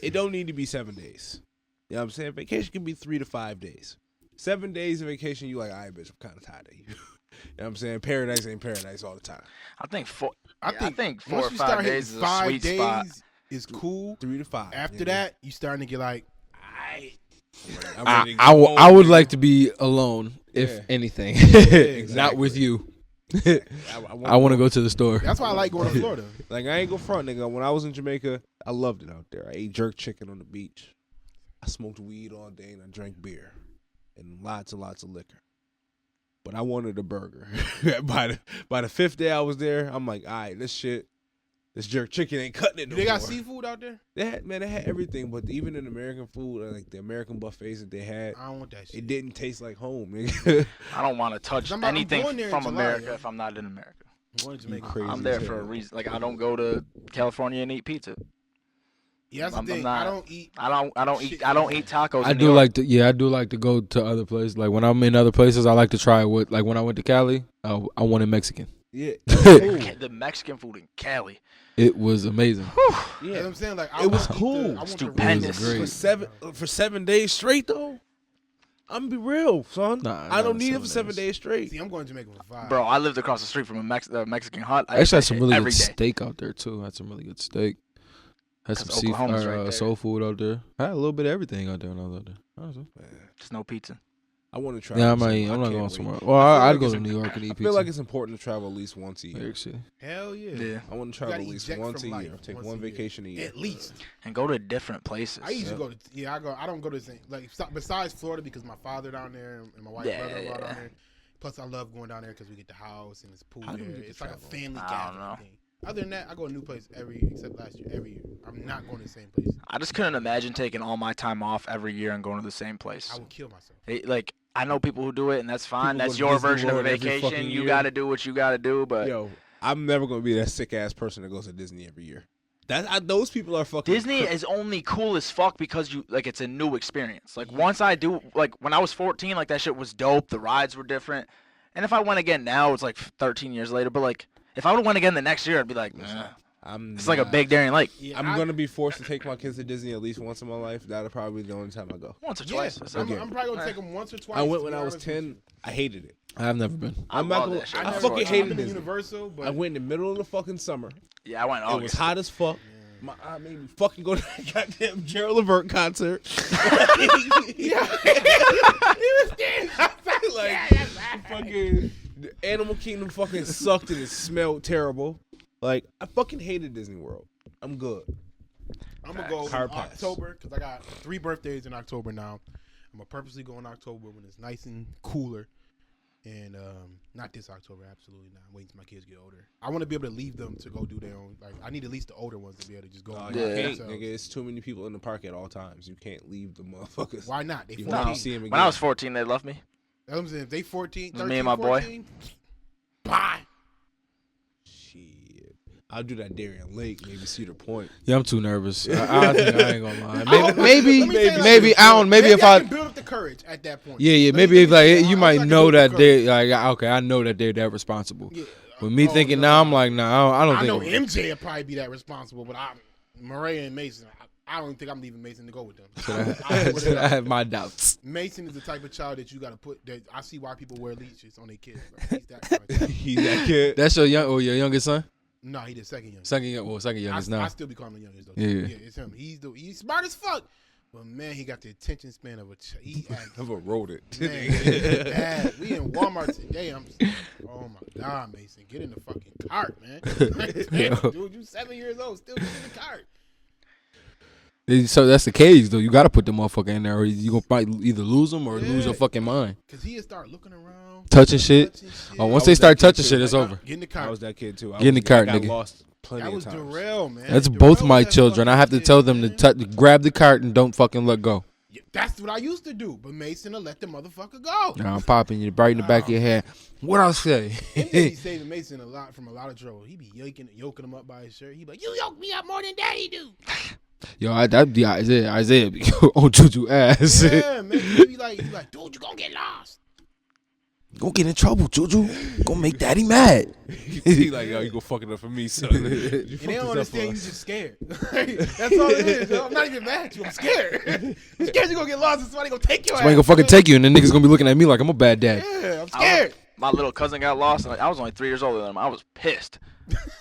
It don't need to be 7 days. You know what I'm saying? Vacation can be 3 to 5 days. 7 days of vacation, you like, all right, bitch, I'm kind of tired of you. You know what I'm saying? Paradise ain't paradise all the time. I think 4 once or you 5 start days hitting is a 5 sweet days spot. is cool. 3 to 5. After nigga. that, you starting to get like, I'm ready to go I home, would nigga. like to be alone, if Yeah. anything. Exactly. Not with you. I I want to go to the store. that's why I like going to Florida. Like, I ain't go front, nigga. When I was in Jamaica, I loved it out there. I ate jerk chicken on the beach. I smoked weed all day and I drank beer and lots and lots of liquor. But I wanted a burger. by the 5th day I was there, I'm like, all right, this jerk chicken ain't cutting it no They got more. seafood out there? They had everything, but even in American food, like the American buffets that they had, I don't want that shit. it didn't taste like home, nigga. I don't want to touch I'm anything going there in from July, America yo. if I'm not in America. I'm going to Jamaica. crazy. I'm there as for a hell. reason. Like I don't go to California and eat pizza. Yeah, that's the I'm thing. not- I don't eat. I don't Shit, eat. I don't eat tacos. I in do New York. like to, I do like to go to other places. Like when I'm in other places, I like to try what. Like when I went to Cali, I wanted Mexican. Yeah. The Mexican food in Cali. It was amazing. You know what I'm saying? Like, It was I cool. want the Stupendous. It was great. For 7 days straight though. I'm gonna be real, son. Nah, I don't not need it for 7 7 days straight. See, I'm going to Jamaica for 5. Bro, I lived across the street from a Mexican hut. I actually had some really every good day. steak out there too. Had some really good steak. Had some 'Cause Oklahoma's right there. soul food out there. I had a little bit of everything out there when I was out there. Honestly. Just no pizza. I want to try. Yeah, something. I'm I not can't going wait. somewhere. Well, I feel I'd like go it's to New York and eat I pizza. feel like it's important to travel at least once a year. New York City. Hell yeah. Yeah. I want to You travel gotta at least eject once a from year. life Take once one a year. vacation a year. At least. And go to different places. I usually go to. Yeah, I don't go to the same. Like besides Florida because my father down there and my wife brother-in-law down there. Plus, I love going down there because we get the house and it's pool How do we there. get to It's like a travel? family I don't gathering know. thing. Other than that, I go to a new place except last year, every year. I'm not going to the same place. I just couldn't imagine taking all my time off every year and going to the same place. I would kill myself. Like I know people who do it, and that's fine. People That's go to your Disney version of a World every vacation. fucking You year. got to do what you got to do. But Yo, I'm never gonna be that sick ass person that goes to Disney every year. Those people are fucking. Disney is only cool as fuck because it's a new experience. Like once I do, like when I was 14, like that shit was dope. The rides were different. And if I went again now, it's like 13 years later. But like if I would have went again the next year, I'd be like, nah, It's like a big Darien Lake. Yeah, I'm gonna be forced to take my kids to Disney at least once in my life. That'll probably be the only time I go. Once or twice. I'm probably gonna take them once or twice. I went when I was 10. I hated it. I've never been. I fucking hated Disney. Universal, but I went in the middle of the fucking summer. Yeah, I went. It was hot as fuck. My eye made me fucking go to that goddamn Gerald Levert concert. He was standing outside like fucking the Animal Kingdom fucking sucked and it smelled terrible. Like I fucking hated Disney World. I'm good. I'm gonna go in October because I got 3 birthdays in October now. I'm gonna purposely go in October when it's nice and cooler. And not this October, absolutely not. I'm waiting till my kids get older. I want to be able to leave them to go do their own. Like I need at least the older ones to be able to just go. Nigga, it's too many people in the park at all times. You can't leave the motherfuckers. Why not? They 14. When I was 14, they left me. I'm saying if they 14, 13, me and my 14, boy. Bye. Shit, I'll do that Darien Lake, maybe Cedar Point. Yeah, I'm too nervous. I think I ain't gonna lie. Maybe I don't. Maybe if I can build up the courage at that point. Yeah. Maybe if like you might know that they like okay, I know that they're that responsible. Yeah. With me thinking now, I'm like, nah, I don't think. I know MJ would probably be that responsible, but Maria and Mason, I don't think I'm leaving Mason to go with them. I have my doubts. Mason is the type of child that you got to put. That I see why people wear leashes on their kids. Bro. He's that kind of child. He's that kid. That's your youngest son. No, he the second youngest. Second youngest now. I still be calling him the youngest though. Yeah, it's him. He's smart as fuck. But man, he got the attention span of a rodent. Man, bad. We in Walmart today. Oh my God, Mason, get in the fucking cart, man. Dude, you 7 years old, still get in the cart. So that's the cage though. You gotta put the motherfucker in there, or you gonna probably either lose them or lose your fucking mind. Cause he'll start looking around, touching shit. Oh, once they start touching shit, it's over. Get in the cart. I was that kid too. Get in the cart, nigga. Lost plenty of times. That was Darrell, man. That's both my children. I have to tell them to grab the cart and don't fucking let go. Yeah, that's what I used to do, but Mason will let the motherfucker go. Now I'm popping you right in the back of your head. What I say? He saving Mason from a lot of trouble. He be yoking him up by his shirt. He be like, "You yoke me up more than Daddy do." Yo, that'd be Isaiah on Juju ass. Yeah, man. He be like, dude, you gonna get lost. Go get in trouble, Juju. Go make Daddy mad. He like, yo, you go fuck it up for me, son. And they don't understand you just scared. That's all it is. Yo. I'm not even mad at you. I'm scared. I'm scared you're gonna get lost and somebody gonna take your ass. Somebody gonna fucking take you and then niggas gonna be looking at me like I'm a bad dad. Yeah, I'm scared. My little cousin got lost, and I was only 3 years older than him. I was pissed.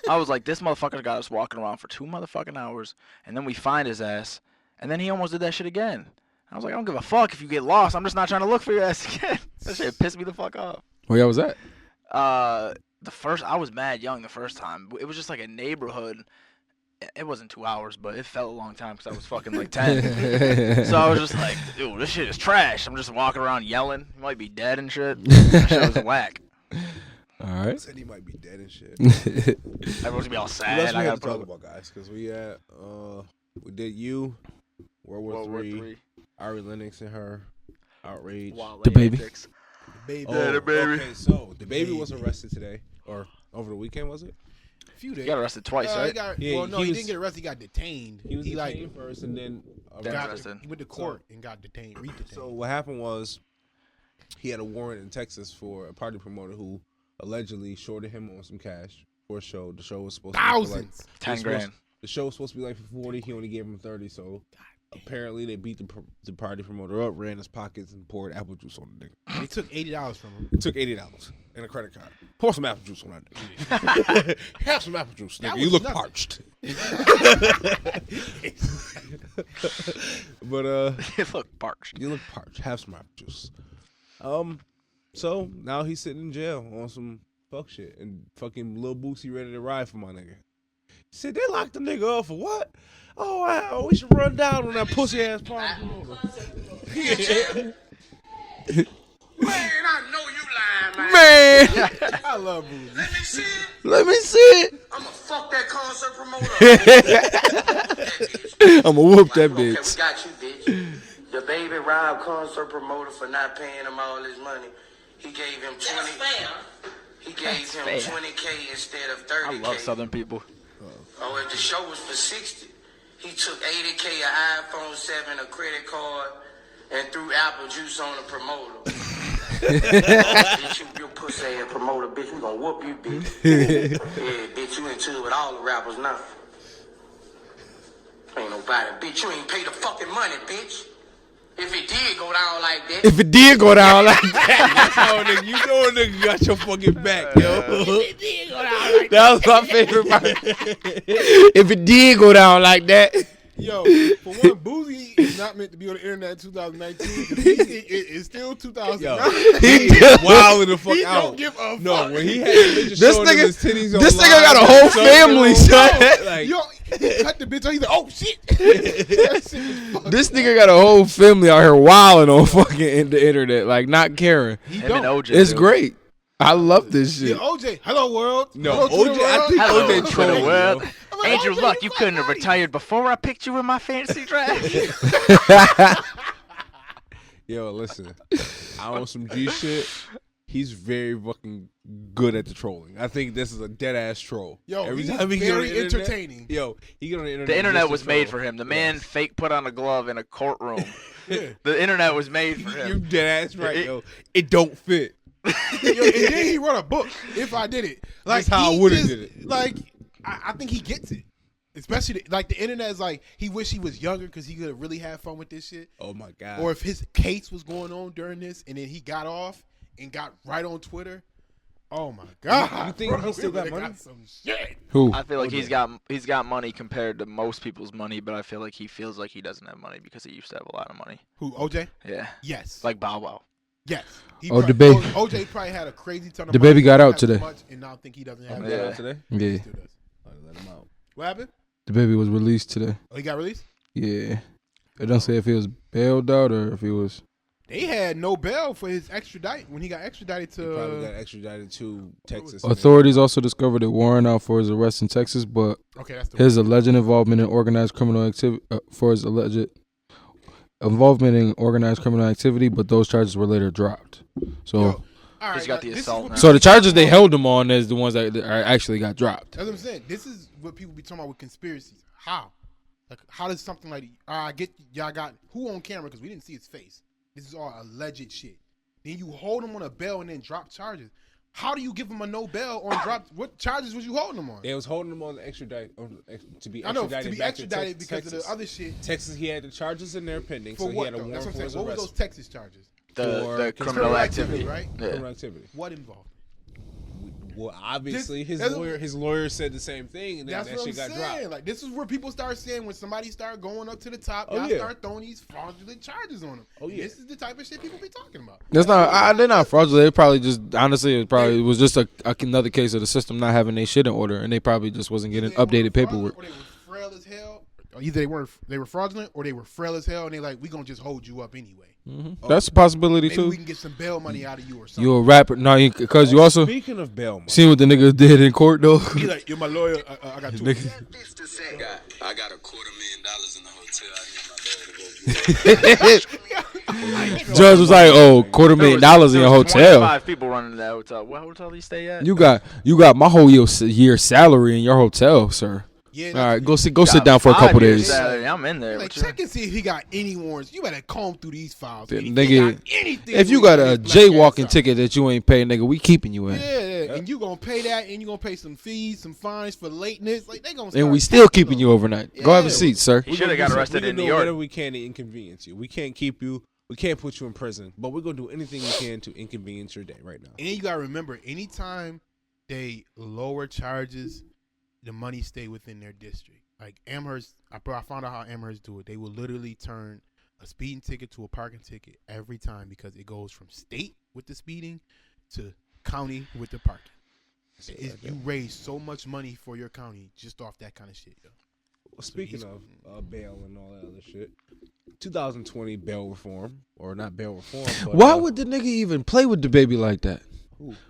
I was like, this motherfucker got us walking around for 2 motherfucking hours, and then we find his ass, and then he almost did that shit again. I was like, I don't give a fuck if you get lost. I'm just not trying to look for your ass again. That shit pissed me the fuck off. Where y'all was at? I was mad young the first time. It was just like a neighborhood. It wasn't 2 hours, but it felt a long time because I was fucking like 10. So I was just like, dude, this shit is trash. I'm just walking around yelling. He might be dead and shit. That shit was whack. All right. I said he might be dead and shit. Everyone's gonna be all sad. What else we have to talk about, guys? Because we did World War III, Ari Lennox and her outrage, the baby. The baby. Okay, so the baby was arrested today or over the weekend, was it? A few days. He got arrested twice, right? He didn't get arrested. He got detained. He was detained first, and then arrested. He went to court and got detained. So what happened was he had a warrant in Texas for a party promoter who allegedly shorted him on some cash for a show. The show was supposed to be thousands, like, $10,000. The show was supposed to be like for 40. He only gave him 30. So apparently they beat the party promoter up, ran his pockets, and poured apple juice on the nigga. They took $80 from him. They took $80 and a credit card. Pour some apple juice on that nigga. Have some apple juice, nigga. You look parched. But You look parched. You look parched. Have some apple juice. So now he's sitting in jail on some fuck shit, and fucking Lil Boosie ready to ride for my nigga. He said they locked the nigga up for what? Oh, we should run down on that pussy ass party. Man, I know you lying, Man, I love Boosie. Let me see it. let me see it. I'ma fuck that concert promoter. I'ma whoop that Okay, bitch. we got you, bitch. The baby robbed concert promoter for not paying him all his money. He gave him 20. He gave him $20K instead of $30K. I love Southern people. Oh, if the show was for 60, he took $80K, an iPhone 7, a credit card, and threw apple juice on the promoter. Bitch, you pussy ass promoter, bitch. We gonna whoop you, bitch. Yeah, bitch, you into it with all the rappers now. Ain't nobody, bitch. You ain't pay the fucking money, bitch. If it did go down like that. If it did go down like that, that's how nigga, you know a nigga got your fucking back, yo. If it did go down like that was my favorite part. If it did go down like that. Yo, for one, Boozy is not meant to be on the internet in 2019. It's still 2009. He wilding the fuck He out. don't give a No, fuck. when he had this nigga got a whole family, son. Like, Yo, he cut the bitch on. He's like, oh shit. That shit was fucked This up. nigga got a whole family out here wilding on fucking the internet, like not caring. He Him don't. and OJ. It's dude. great. I love this shit. Yeah, OJ. Hello world. No, Hello, Twitter OJ, I world. think Hello, OJ Twitter trolling, world. yo. I'm like, Andrew OJ, Luck, you you couldn't have fucking retired before I picked you in my fantasy draft. Yo, listen. I on some G shit. He's very fucking good at the trolling. I think this is a dead ass troll. Yo, Every he's time he get on very the internet- entertaining. Yo, he get on the internet. The internet just to was made troll. for him. The man fake put on a glove in a courtroom. Yeah. The internet was made for You him. dead ass right, yo. It don't fit. Yo, and then he wrote a book. If I did it, like That's how I he would've just- did it. Like I think he gets it. Especially like the internet is like he wish he was younger because he could have really had fun with this shit. Oh my god. Or if his case was going on during this and then he got off and got right on Twitter. Oh my god! You think bro, he still we got would've money? some shit. Who? I feel like he's got money compared to most people's money, but I feel like he feels like he doesn't have money because he used to have a lot of money. Who? OJ? Yeah, Yes. like Bow Wow. yes. He Oh, probably- DaBaby. OJ probably had a crazy ton of DaBaby money. got He out has today. Much, and now think he doesn't have Yeah. it. today? Yeah, He still does. Let him out. What happened? the baby was released today. Oh, he got released. Yeah, it don't say if he was bailed out or if he was. They had no bail for his extradite when he got extradited He probably to. got extradited to Texas. Authorities also discovered a warrant out for his arrest in Texas, but Okay, that's the his alleged involvement in organized criminal activity but those charges were later dropped. So, Yo, all right, He's got the this is assault what now. so the charges they held him on is the ones that actually got dropped. That's what I'm saying. This is what people be talking about with conspiracies. How? Like, how does something like I get y'all got who on camera because we didn't see his face. This is all alleged shit. Then you hold him on a bail and then drop charges. How do you give him a no bail on drop? What charges was you holding him on? They was holding him on the extradite to be I know extradited. to be back extradited to because Texas. of the other shit. Texas, he had the charges in there pending, For so he what? had a Though? That's warrant what for I'm his saying. What were arrest. those Texas charges? The For criminal criminal activity. right? Yeah. Criminal activity. What involved? Well, obviously, This- his lawyer said the same thing, and then That's that what I'm shit got saying. dropped. Like this is where people start saying when somebody start going up to the top, Oh, y'all yeah. start throwing these fraudulent charges on them. Oh, yeah. This is the type of shit people be talking about. That's not. They're not fraudulent. They probably just honestly, it was just another case of the system not having their shit in order, and they probably just wasn't getting Either they updated weren't paperwork. fraudulent Or they were frail as hell. Or either they were fraudulent or they were frail as hell, and they like we gonna just hold you up anyway. That's a possibility Maybe we too. can get some bail money out of you or something. You a rapper? No, because you also Speaking of bail money, seen what the nigga did in court though. He like, you're my lawyer. I got two. I got $250,000 in the hotel. I need my lawyer to go. Judge was like, "Oh, $250,000 in your hotel. 25 people running that hotel. What hotel do you stay at? You got my whole year salary in your hotel, sir. Yeah, All right, go sit down for a couple days." Salary. I'm in there. like with you. check and see if he got any warrants. You better comb through these files. Yeah, If he nigga, got anything If you where got he a put his black jaywalking ass out. ticket that you ain't paid, nigga, we keeping you in, Yeah, and you gonna pay that, and you gonna pay some fees, some fines for lateness. Like they gonna. and start we still taxing keeping them. you overnight. Go have a Yeah. seat, sir. He should have got arrested we in can New do York. whatever we can to inconvenience you. We can't keep you. We can't put you in prison, but we're gonna do anything we can to inconvenience your day right now. And you gotta remember, anytime they lower charges, the money stay within their district. Like Amherst, I found out how Amherst do it. They will literally turn a speeding ticket to a parking ticket every time because it goes from state with the speeding to county with the parking. You raise so much money for your county just off that kind of shit, yo. Well, speaking of bail and all that other shit, 2020 bail reform, or not bail reform. But, Why would the nigga even play with the baby like that?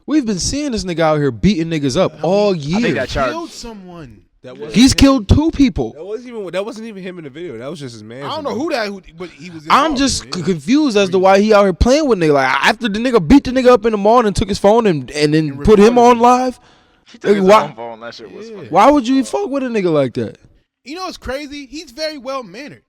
We've been seeing this nigga out here beating niggas up all I think year. that charge. Killed someone. that was He's killed 2 people. that wasn't even him in the video. That was just his man. I don't know but he was. I'm involved just in it. confused as to why he out here playing with nigga. Like after the nigga beat the nigga up in the mall and took his phone and then put him on live. He took his Why- own phone. That shit was funny. Why would you fuck with a nigga like that? You know what's crazy? He's very well mannered.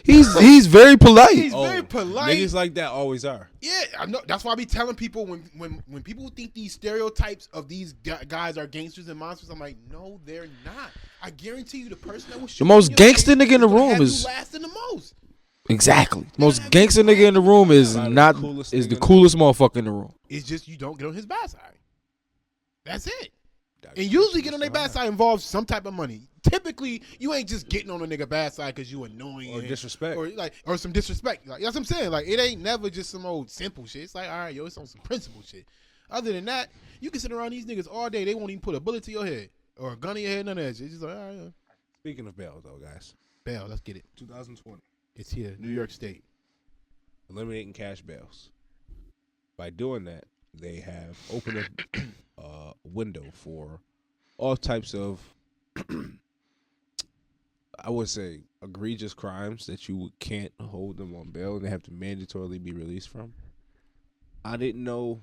He's very polite. He's very polite. Niggas like that always are. Yeah, I know. That's why I be telling people when people think these stereotypes of these guys are gangsters and monsters, I'm like, no, they're not. I guarantee you, the person that was The most gangster nigga in the room is lasting the most. Exactly. Most gangster nigga in the room is not is the coolest motherfucker in the room. It's just you don't get on his bad side. That's it. And usually get on their bad side involves some type of money. Typically, you ain't just getting on a nigga bad side because you annoying Or disrespect. Or some disrespect. Like, that's what I'm saying. Like, it ain't never just some old simple shit. It's like, all right, yo, it's on some principle shit. Other than that, you can sit around these niggas all day. They won't even put a bullet to your head or a gun in your head, none of that shit. It's just like, all right, yeah. Speaking of bail, though, guys. Bail, let's get it. 2020. It's here, New York State. Eliminating cash bails. By doing that, they have opened a window for all types of, I would say, egregious crimes that you can't hold them on bail and they have to mandatorily be released from. I didn't know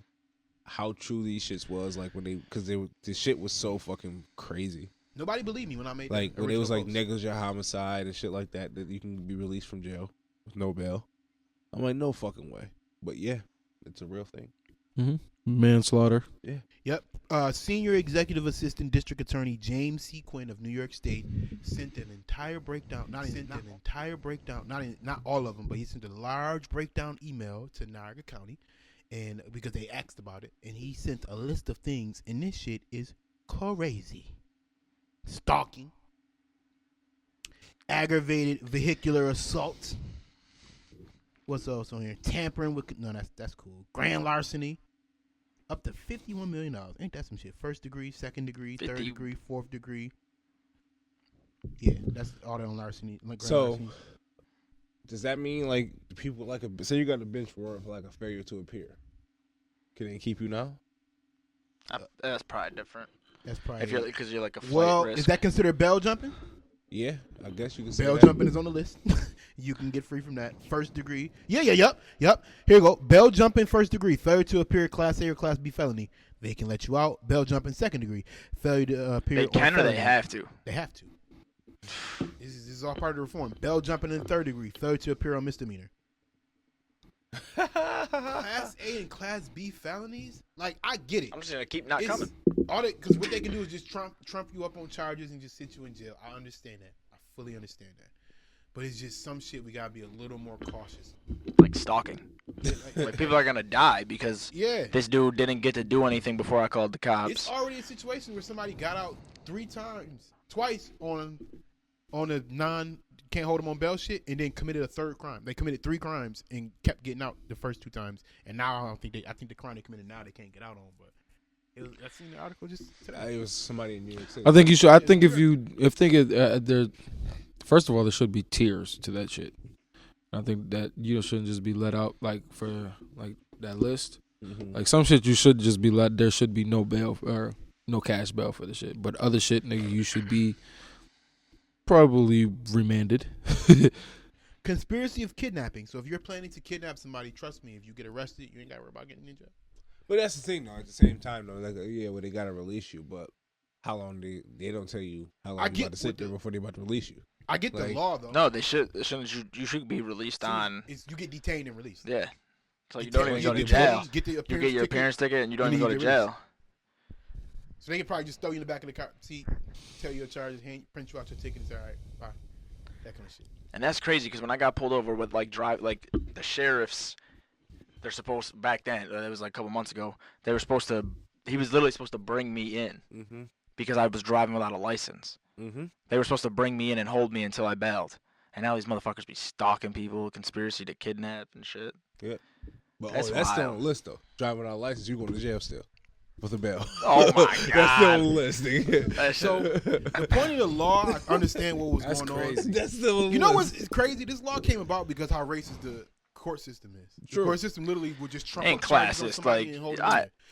how true these shits was, like when because the shit was so fucking crazy. Nobody believed me when I made like that when it was like post. negligent homicide and shit like that you can be released from jail with no bail. I'm like, no fucking way. But yeah, it's a real thing. Mm-hmm. Manslaughter. Yeah. Yep. Senior Executive Assistant District Attorney James C. Quinn of New York State sent an entire breakdown. Not all of them, but he sent a large breakdown email to Niagara County, and because they asked about it, and he sent a list of things, and this shit is crazy. Stalking, aggravated vehicular assault. What's else on here? Tampering with that's cool. Grand larceny. Up to $51 million. Ain't that some shit? First degree, second degree, third degree, fourth degree. Yeah, that's all that on larceny. Like so, does that mean like people like say you got a bench warrant for like a failure to appear? Can they keep you now? That's probably different. That's probably if you're because you're like a flight risk. Is that considered bail jumping? Yeah, I guess you can say bail that. jumping is on the list. You can get free from that. First degree. Yep. Here you go. Bail jumping, first degree. Failure to appear, Class A or Class B felony. They can let you out. Bail jumping, second degree. Failure to appear. They can or they have to. They have to. This is all part of the reform. Bail jumping in third degree. Failure to appear on misdemeanor. Class A and Class B felonies? Like, I get it. I'm just gonna keep not coming. Because what they can do is just trump you up on charges and just sit you in jail. I understand that. I fully understand that. But it's just some shit we gotta be a little more cautious. Like stalking. Like people are gonna die because this dude didn't get to do anything before I called the cops. It's already a situation where somebody got out twice on a can't hold them on bail shit, and then committed a third crime. They committed 3 crimes and kept getting out the first 2 times, and now I think the crime they committed now they can't get out on. But I seen the article just today. It was somebody in New York City. I think you should. I think there. First of all, there should be tiers to that shit. I think that you shouldn't just be let out like for like that list. Mm-hmm. Like some shit you should just be let. There should be no bail or no cash bail for the shit. But other shit, nigga, you should be probably remanded. Conspiracy of kidnapping. So if you're planning to kidnap somebody, trust me, if you get arrested, you ain't got to worry about getting in jail. But that's the thing, though. At the same time, though, like well, they gotta release you, but how long they don't tell you how long you about to sit there before they about to release you. I get the law though. No, they shouldn't. You should be released on. You get detained and released. Yeah, so you don't even go to jail. You get your appearance ticket and you don't even go to jail. So they can probably just throw you in the back of the car seat, tell you your charges, print you out your ticket, and say, all right, bye. That kind of shit. And that's crazy because when I got pulled over with like the sheriffs, they're supposed back then. It was like a couple months ago. They were supposed to. He was literally supposed to bring me in because I was driving without a license. Mm-hmm. They were supposed to bring me in and hold me until I bailed. And now these motherfuckers be stalking people, conspiracy to kidnap and shit. Yeah. But that's still on the list, though. Driving without a license, you going to jail still. With a bail. Oh, my God. That's still on the list, nigga. So, the point of the law, I understand what was going crazy. on. That's still on the list. You know what's crazy? This law came about because how racist the court system is. True. The court system literally would just trump ain't classist. Like,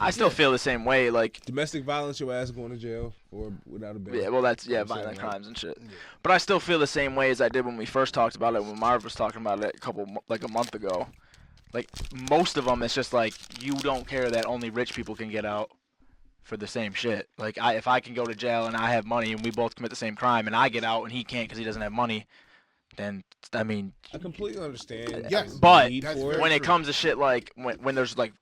I still feel the same way. Like domestic violence, your ass going to jail or without a bail. Yeah, well, that's violent crimes and shit. Yeah. But I still feel the same way as I did when we first talked about it. When Marv was talking about it a month ago. Like most of them, it's just like you don't care that only rich people can get out for the same shit. Like if I can go to jail and I have money and we both commit the same crime and I get out and he can't because he doesn't have money, then I mean, I completely understand. Yes, the but need that's for very it. when it true. comes to shit like when there's like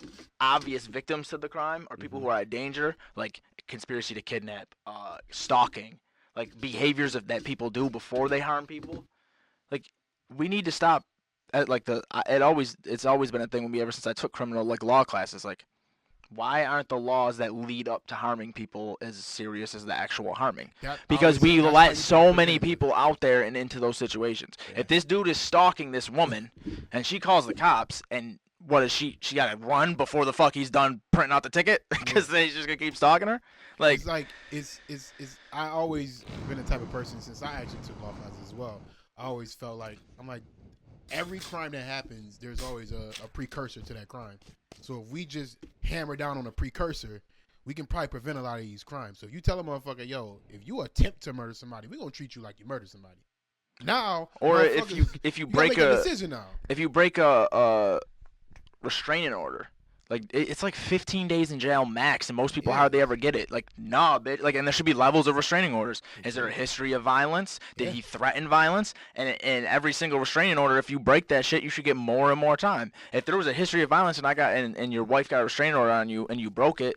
obvious victims to the crime or people who are at danger, like conspiracy to kidnap, stalking, like behaviors that people do before they harm people, like we need to stop. It's always been a thing with me ever since I took criminal like law classes. Like, why aren't the laws that lead up to harming people as serious as the actual harming? Because we let so many people out there and into those situations. Yeah. If this dude is stalking this woman and she calls the cops and what is she got to run before the fuck he's done printing out the ticket because then he's just going to keep stalking her? Like, It's like it's I always been the type of person since I actually took law classes as well. I always felt like I'm like every crime that happens, there's always a precursor to that crime. So if we just hammer down on a precursor, we can probably prevent a lot of these crimes. So if you tell a motherfucker, yo, if you attempt to murder somebody, we're gonna treat you like you murdered somebody. Now, or motherfuckers, if you gotta break make a decision now. if you break a restraining order, like it's like 15 days in jail max, and most people hardly ever get it. Like, nah, bitch. Like, and there should be levels of restraining orders. Is there a history of violence? Did he threaten violence? And every single restraining order, if you break that shit, you should get more and more time. If there was a history of violence and and your wife got a restraining order on you and you broke it,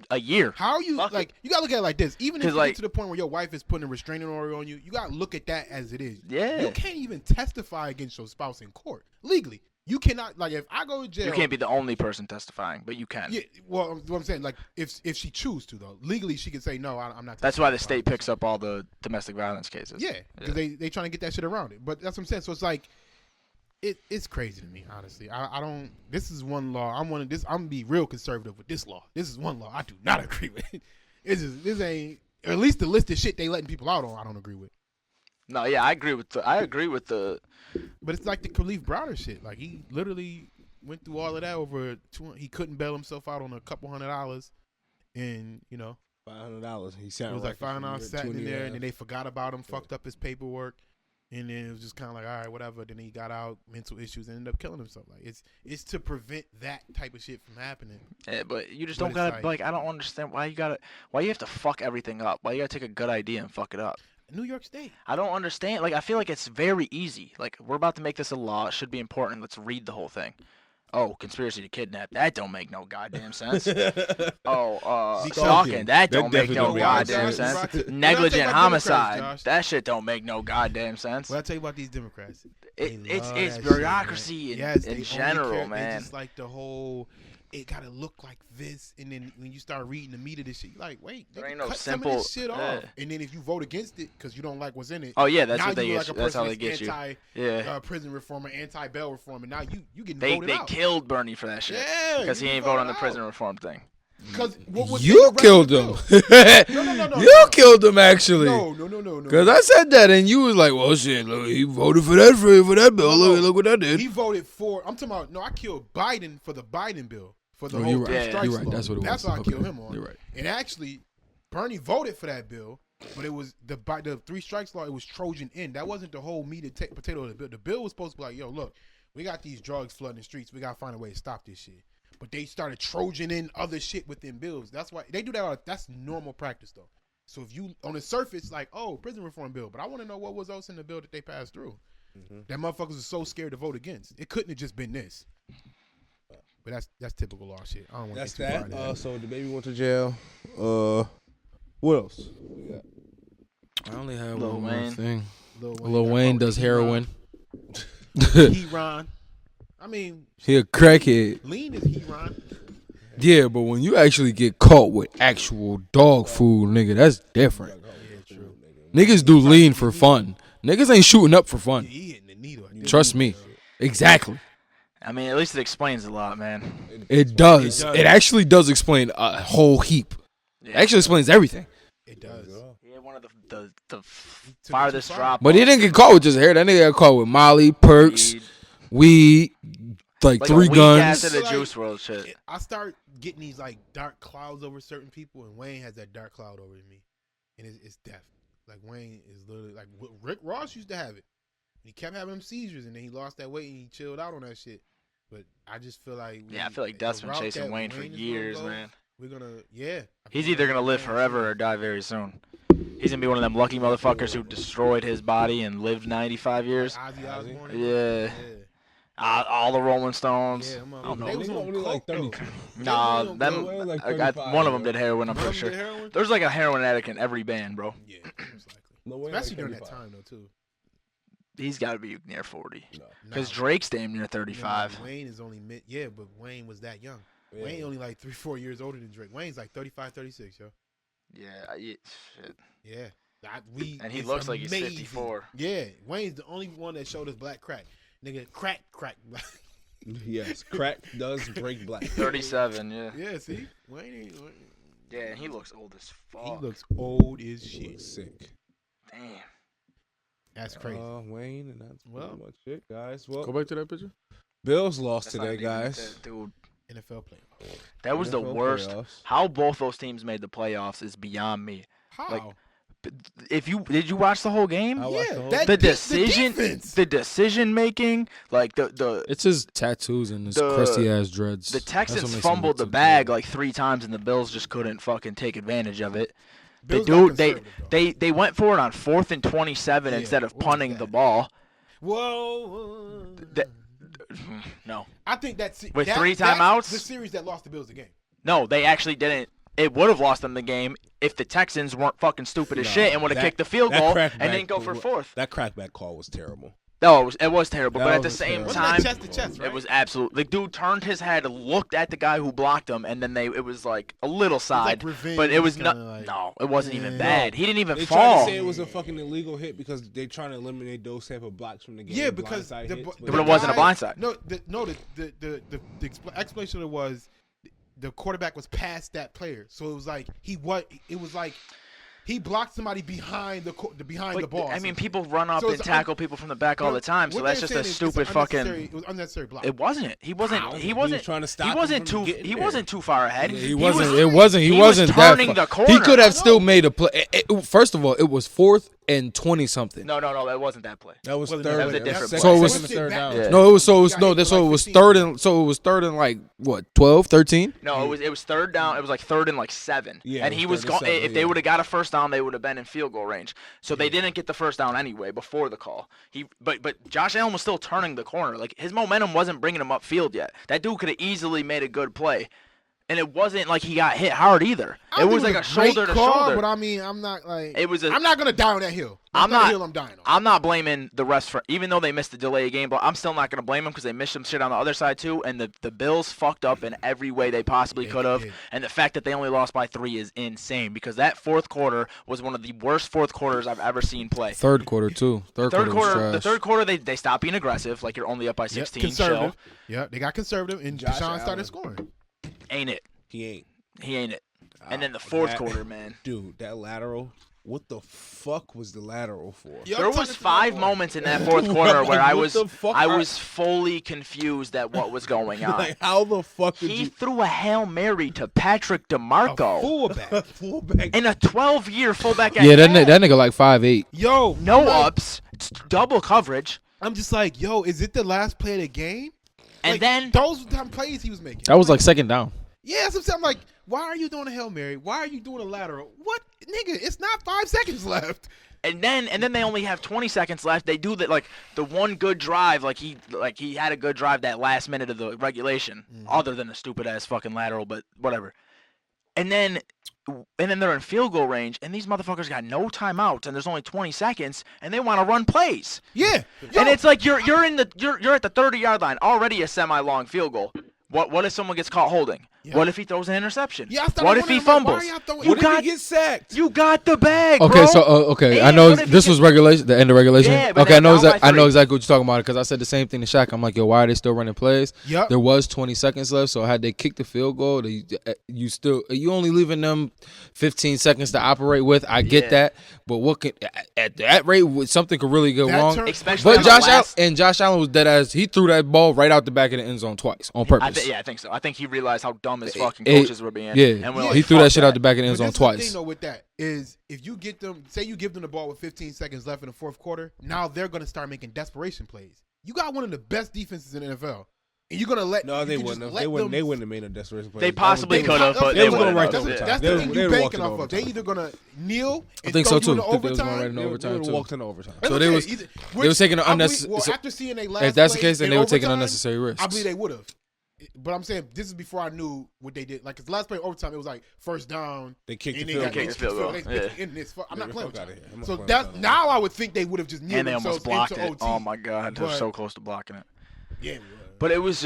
a year. How are you Fuck like? You gotta look at it like this. Even if you like- get to the point where your wife is putting a restraining order on you, you gotta look at that as it is. Yeah. You can't even testify against your spouse in court legally. You cannot, like, if I go to jail. You can't be the only person testifying, but you can. Yeah, well, what I'm saying, like, if she choose to though, legally she can say no, I'm not. That's why the testifying. state picks up all the domestic violence cases. Yeah, because they trying to get that shit around it. But that's what I'm saying. So it's like, it's crazy to me, honestly. I don't. This is one law. I'm gonna be real conservative with this law. This is one law I do not agree with. This ain't, or at least the list of shit they letting people out on, I don't agree with. No, yeah, I agree with the. But it's like the Khalif Browder shit. Like, he literally went through all of that over he couldn't bail himself out on a couple $100, and $500. He it sounded was like $5 sitting in there, and then they forgot about him, fucked up his paperwork, and then it was just kind of like, all right, whatever. Then he got out, mental issues, and ended up killing himself. Like, it's to prevent that type of shit from happening. Yeah, but you just But don't it's gotta like. I don't understand why you have to fuck everything up. Why you gotta take a good idea and fuck it up. New York State. I don't understand. Like, I feel like it's very easy. Like, we're about to make this a law. It should be important. Let's read the whole thing. Oh, conspiracy to kidnap. That don't make no goddamn sense. Stalking. That don't make definitely no don't make goddamn sense. sense. What I Negligent tell you about homicide. Democrats, Josh? That shit don't make no goddamn sense. What I tell you about these Democrats? It's They love it's that bureaucracy shit, man. in They only general, care- man. They just like the whole. It gotta look like this, and then when you start reading the meat of this shit, you're like, wait, There they ain't can no cut some of simple- this shit off. yeah. And then if you vote against it because you don't like what's in it, Oh yeah, that's now what they you get. look like a That's how person they that's get you. Yeah. prison reform or anti-bail reform, and now you getting They voted out. killed Bernie for that shit. Yeah, Because he you ain't voted voted on the out. prison reform thing. Because what was You in the killed him. regular bill? No. You killed him actually. No. Cause I said that and you was like, well, shit, look, he voted for that bill. Look what that did. He voted for. I'm talking about. No, I killed Biden for the Biden bill for the Oh, whole you're three right. strikes You're right. law. That's what it was. That's what I Okay. killed him on. You're right. And actually, Bernie voted for that bill, but it was the three strikes law. It was Trojan in. That wasn't the whole meat and potato of the bill. The bill was supposed to be like, yo, look, we got these drugs flooding the streets. We gotta find a way to stop this shit. But they started Trojan in other shit within bills. That's why they do that. That's normal practice though. So if you on the surface like, oh, prison reform bill, but I want to know what was else in the bill that they passed through. That motherfuckers was so scared to vote against. It couldn't have just been this. But that's typical law shit. I don't want That's to get too far that. into that. So the baby went to jail. What else? We got? I only have Lil one more Wayne. thing. Lil Lil got Wayne caught does with heroin. Heron. I mean, He a crackhead. lean is Heron. Yeah, but when you actually get caught with actual dog food, nigga, that's different. Yeah, true. Niggas do lean for fun. Niggas ain't shooting up for fun. He hitting the needle. Trust me. Exactly. I mean, at least it explains a lot, man. It does. It actually does explain a whole heap. It actually explains everything. It does. He had one of the farthest drop. But he didn't get caught with just hair. That nigga got caught with Molly, perks, weed, like a 3 week guns. after the Like, Juice World shit. I start getting these like dark clouds over certain people, and Wayne has that dark cloud over me, and it's death. Like Wayne is literally like Rick Ross used to have it. He kept having them seizures, and then he lost that weight and he chilled out on that shit. But I just feel like Yeah, I feel like Dust's been chasing Wayne for years, man. We're gonna, yeah. He's either gonna live forever or die very soon. He's gonna be one of them lucky motherfuckers who destroyed his body and lived 95 years. Ozzy Osbourne. Yeah. All the Rolling Stones. Yeah, I don't know. They was only like 32. Nah, They them. were like I got 35, one of them bro. did heroin. I'm One of pretty them sure. did heroin? There's like a heroin addict in every band, bro. Yeah, most likely. Lil Wayne Especially like during that 35. time though too. He's got to be near 40. No. Because Nah, Drake's damn near 35. no, Wayne is only mid. Yeah, but Wayne was that young. Yeah. Wayne only like 3-4 years older than Drake. Wayne's like 35, 36, yo. Yeah, shit. Yeah. And he it's looks like he's amazing. 54. Yeah, Wayne's the only one that showed us black crack. Nigga, crack. Yes, crack does break black. 37, yeah. Yeah, see? Wayne. Yeah, and he looks old as fuck. He looks old as shit. Sick. Damn. That's crazy. Wayne, and that's Well, pretty much it, guys. Well, Go back to that picture. Bills lost That's not today, even guys. Dude, NFL player. that was the NFL worst. playoffs. How both those teams made the playoffs is beyond me. How? Like, did you watch the whole game? I watched the whole The decision, defense. the decision making, like the It's his tattoos and his The- crusty ass dreads. the That's what Texans makes him fumbled look the so bag good. like 3 times, and the Bills just couldn't fucking take advantage of it. Bills they got conservative, though. they went for it on 4th and 27 Yeah, instead of what was punting that? the ball. Whoa. No, I think that's With 3 timeouts? the series that lost the Bills the game. no, they actually didn't. It would have lost them the game if the Texans weren't fucking stupid as No, shit and would have that- kicked the field that goal crackback and didn't go for was- 4th. That crackback call was terrible. No, it was terrible. That But at the was same terrible. Wasn't time, that chest to chest, right? it was absolutely. The dude turned his head, looked at the guy who blocked him, and then it was like a little side. revenge, but it was not. kinda like- No, it wasn't even Yeah. bad. He didn't even They tried fall. to say it was a fucking illegal hit because they trying to eliminate those type of blocks from the game. Yeah, because blindside the, hits, But it wasn't a guy- blindside. No, the explanation of it was the quarterback was past that player, so it was like he blocked somebody behind the But, ball. I mean, people run up So and it's tackle people from the back all the time, so what that's they're just a saying is stupid it's fucking. It was unnecessary block. It wasn't. He wasn't. How? He He wasn't was trying to stop He him wasn't from too. getting He there. wasn't too far ahead. Yeah, He wasn't. It wasn't. He he was wasn't turning that the far. corner. He could have I still know. made a play. First of all, it was 4th and 20 something. No, that wasn't that play. That was Well, third. that was a different second- play. So it was- second and third down. Yeah. No, it was so it was Got no. hit That for so like it was 15. third and like what 12, 13. No, it was third down. It was like 3rd and like 7. Yeah, and it he was was 3rd and going. 7, If they yeah. would have got a first down, they would have been in field goal range. So they didn't get the first down anyway before the call. But Josh Allen was still turning the corner. Like his momentum wasn't bringing him upfield yet. That dude could have easily made a good play, and it wasn't like he got hit hard either. I It think was like a great shoulder to call, shoulder. But I mean, I'm not like. It was a- I'm not gonna die on that hill. I'm That's not- the hill I'm dying on. I'm not blaming the refs for, even though they missed the delay game, but I'm still not going to blame them because they missed some shit on the other side too. And the Bills fucked up in every way they possibly Yeah, could they have. did. And the fact that they only lost by 3 is insane because that 4th quarter was one of the worst 4th quarters I've ever seen play. Third quarter too. Third quarter was The trash. third quarter, they stopped being aggressive. Like you're only up by 16. conservative. Chill. Yeah, they got conservative, and Josh Deshaun Allen. started scoring. Ain't it? He ain't. He ain't it. And then the 4th quarter, man. Dude, that lateral. What the fuck was the lateral for? Yo, There I'm was talking to 5 my boy. moments in that 4th quarter where I What was the fuck I are- was fully confused at what was going on. Like, how the fuck did He you? threw a Hail Mary to Patrick A DeMarco. fullback. Fullback. And a 12-year fullback at Yeah, that that. nigga like 5'8". Yo, No I'm like- ups. It's double coverage. I'm just like, yo, is it the last play of the game? And Like, then those were the time plays he was making. That was like second down. Yeah, that's what I'm saying. I'm like, why are you doing a Hail Mary? Why are you doing a lateral? What, nigga? It's not 5 seconds left. and then they only have 20 seconds left. They do that, like the one good drive, like he had a good drive that last minute of the regulation, other than the stupid ass fucking lateral, but whatever. And then they're in field goal range, and these motherfuckers got no timeouts, and there's only 20 seconds, and they want to run plays. Yeah. Yo, And it's like you're at the 30-yard line, already a semi-long field goal. What if someone gets caught holding? Yeah. What if he throws an interception? Yeah, I started What if he wondering, I'm like, why fumbles? are y'all throwing- You What if got he get sacked? you got the bag, Okay, bro. so okay, I And know what if this he was gets- regulation, the end of regulation. Yeah, but Okay, they're I know down by exactly. I know 3. exactly what you're talking about because I said the same thing to Shaq. I'm like, yo, why are they still running plays? Yep. There was 20 seconds left, so had they kicked the field goal, you only leaving them 15 seconds to operate with. I get Yeah. that, but what can at that rate something could really go That wrong. turn- Especially But on the last- Josh Allen was dead ass. He threw that ball right out the back of the end zone twice on purpose. I think so. I think he realized how dumb his fucking It- coaches were being. Yeah, and we're Yeah, like, he threw fuck that shit out the back of the end But zone this is the twice. thing, though, with that is if you get them, say you give them the ball with 15 seconds left in the 4th quarter, now they're going to start making desperation plays. You got one of the best defenses in the NFL. And you're gonna let they you wouldn't just have. let They wouldn't. them- They wouldn't have made a desperation play. They possibly could have, but they they was gonna wouldn't write have. the overtime. That's They the was- thing they you're would've banking walked off in of. They either gonna kneel and I think throw so you too. into I think they was gonna overtime. write an overtime They too. walked in overtime. So they was taking an unnecessary. Well, after seeing they last If that's the play case, then in they were taking overtime, unnecessary risks. I believe they would have. But I'm saying this is before I knew what they did. Like, 'cause the last play in overtime, it was like first down. They kicked and the they got field goal. Kicked the field goal. in this. I'm not the playing fuck with outta here. you. I'm not So playing that with now I would think they would have just kneeled And they almost themselves blocked into it. OT. Oh my god, they're But- so close to blocking it. Yeah, But it was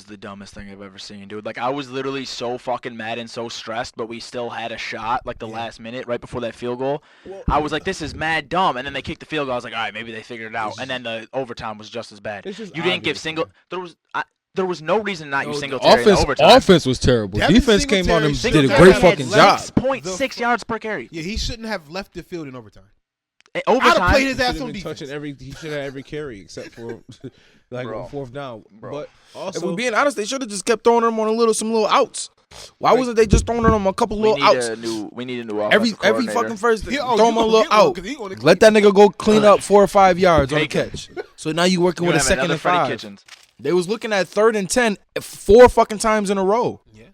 the dumbest thing I've ever seen, dude. Like, I was literally so fucking mad and so stressed, but we still had a shot, like, the last minute, right before that field goal. I was like, this is mad dumb. And then they kicked the field goal. I was like, all right, maybe they figured it out. And then the overtime was just as bad. It's just You didn't give obvious, single. man. There was no reason not use Singletary in Offense, overtime. offense was terrible. Devin Defense came on and Singletary did a Singletary great had fucking job. 6.6 yards per carry. Yeah, he shouldn't have left the field in overtime. I'd Overtime. have played his He ass should on have been defense. touching he should have every carry except for like Bro. on fourth down. Bro. But also, If we're being honest, they should have just kept throwing them on some little outs. Why wasn't they just throwing them a couple we little need outs? we need a new Every offensive fucking coordinator. first, He- throw you him a gonna little get one, out. 'cause he gonna Let that nigga go clean up 4 or 5 yards on the Take it. catch. So now you working You're with a gonna have second another and Freddie 5. Kitchens. They was looking at 3rd and 10 4 fucking times in a row. Yeah.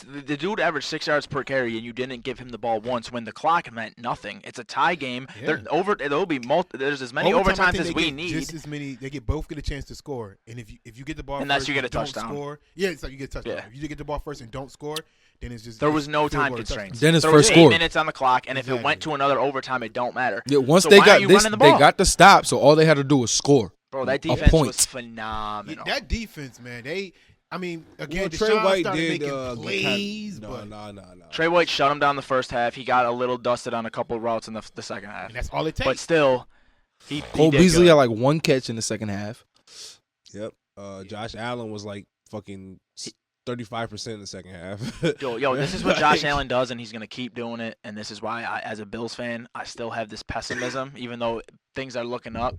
The dude averaged 6 yards per carry, and you didn't give him the ball once when the clock meant nothing. It's a tie game. Yeah. There'll be there's as many Overtime, I overtimes think as they we get need. Just as many. They both get a chance to score, and if you get the ball And that's first you get a and don't touchdown. Score, yeah, it's like you get a touchdown. Yeah. If you get the ball first and don't score, then it's just There was no field time goal or touchdown. constraints. Then it's there first was score. 8 minutes on the clock, and if it went Exactly. to another overtime, it don't matter. Yeah, once So they why got are you this, running the they ball? got the stop. So all they had to do was score. Bro, that a defense point. was phenomenal. That defense, man. Again, Trey Deshaun White started did making plays, no. but Trey White shut him down the first half. He got a little dusted on a couple of routes in the second half. and that's all it takes. But still, he Cole did Beasley good. had like 1 catch in the second half. Yep. Josh Allen was like fucking 35% in the second half. Yo, this is what Josh Allen does, and he's going to keep doing it. And this is why, as a Bills fan, I still have this pessimism, even though things are looking up.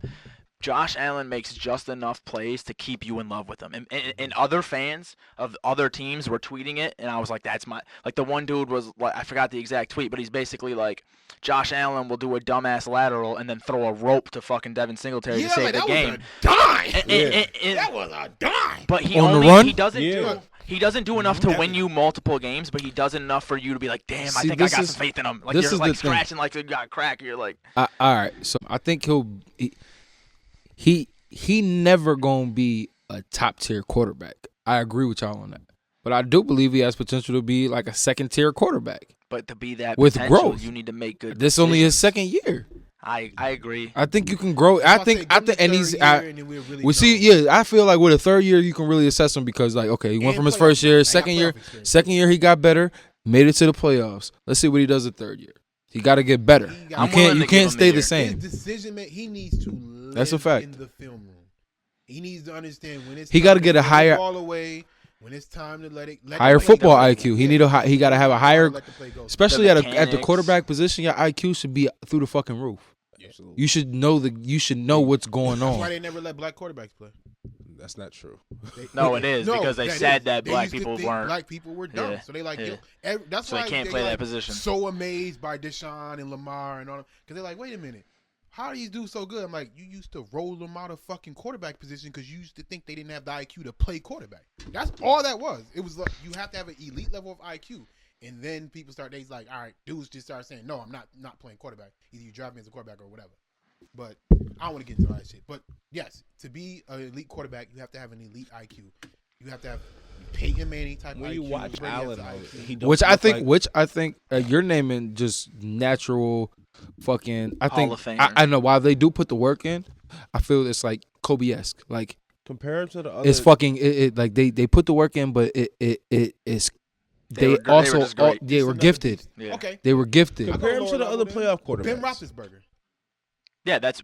Josh Allen makes just enough plays to keep you in love with him. And other fans of other teams were tweeting it, and I was like, that's my – like the one dude was – I forgot the exact tweet, but he's basically like, Josh Allen will do a dumbass lateral and then throw a rope to fucking Devin Singletary to save the game. Was a dime. That was a dime. But he On the only run? he doesn't Yeah. do he doesn't do enough to win you multiple games, but he does enough for you to be like, damn, I See, think I this got is- some faith in him. Like this you're is like the thing. scratching like you got crack. You're like, All right, so I think he never gonna be a top tier quarterback. I agree with y'all on that, but I do believe he has potential to be like a 2nd tier quarterback. but to be that With potential, growth. you need to make good. This only his decisions. 2nd year. I agree. I think you can grow. I think, and he's. We We see, yeah. I feel like with a 3rd year, you can really assess him because, like, okay, he went And from his playoff 1st year, experience. They got 2nd year, playoff experience. 2nd year he got better, made it to the playoffs. Let's see what he does the 3rd year. He got to get better. I'm You willing can't. to You give can't him stay the the year. same. His decision man, he needs to live That's a fact. in the film room. He needs to understand when it's He time gotta to get a throw the higher- ball away, when it's time to let Higher the play football go. IQ. He need a. He got to have a higher, Let the play go. especially The at the mechanics. quarterback position. Your IQ should be through the fucking roof. Absolutely. You should know You should know what's going That's why on. they never let black quarterbacks play. That's not true. No, it is, because they said that They black used to people think weren't. Black people were dumb, Yeah, so they like yeah. that's So why they can't play that like position. So amazed by Deshaun and Lamar and all, because they're like, wait a minute, how do you do so good? I'm like, you used to roll them out of fucking quarterback position because you used to think they didn't have the IQ to play quarterback. That's all that was. It was like you have to have an elite level of IQ, and then people start. They's like, all right, dudes just start saying, no, I'm not playing quarterback. Either you drive me as a quarterback or whatever. But I don't want to get into all that shit. But yes, to be an elite quarterback, you have to have an elite IQ. You have to have Peyton Manning type When IQ. you watch Brady has Allen, the though, IQ. he don't Which I look think. You're naming just natural, fucking. I Hall think. of Famer. I know while they do put the work in, I feel it's like Kobe-esque. Like compare him to the other. it's fucking. It like they put the work in, but it's. They were They also just great. they were gifted. Yeah. Okay. They were gifted. compare him to the other playoff Ben quarterbacks. Roethlisberger. Yeah, that's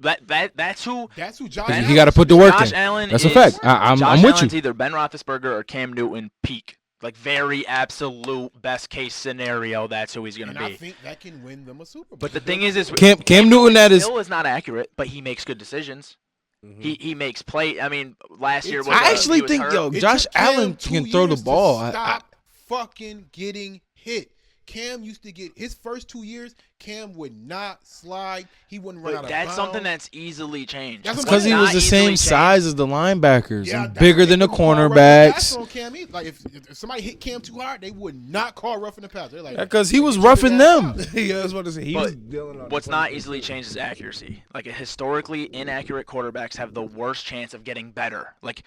who. That's who Josh. Ben- He Allen got to put the should be. work Josh in. Allen That's is, a fact. I'm Josh with Allen's you. either Ben Roethlisberger or Cam Newton peak. Like very absolute best case scenario. That's who he's gonna And I be. think that can win them a Super Bowl. But the thing is Cam Newton, that is. still is not accurate, but he makes good decisions. He makes play. I mean, last year was. I actually he was think hurt. yo, It Josh took Cam Allen 2 can throw the years to ball. Stop fucking getting hit. Cam used to get his first 2 years. Cam would not slide. He wouldn't run out But of that's bounds. something that's easily changed. That's Because he was the same size as the linebackers Yeah, and that's bigger what than the they would call roughing the passer cornerbacks. on Cam. Like if somebody hit Cam too hard, they would not call roughing the passer. They're like, Because he was roughing them. Yeah, that's what I say. He was But dealing on what's the not 20%. easily changed is accuracy. Like historically inaccurate quarterbacks have the worst chance of getting better. Like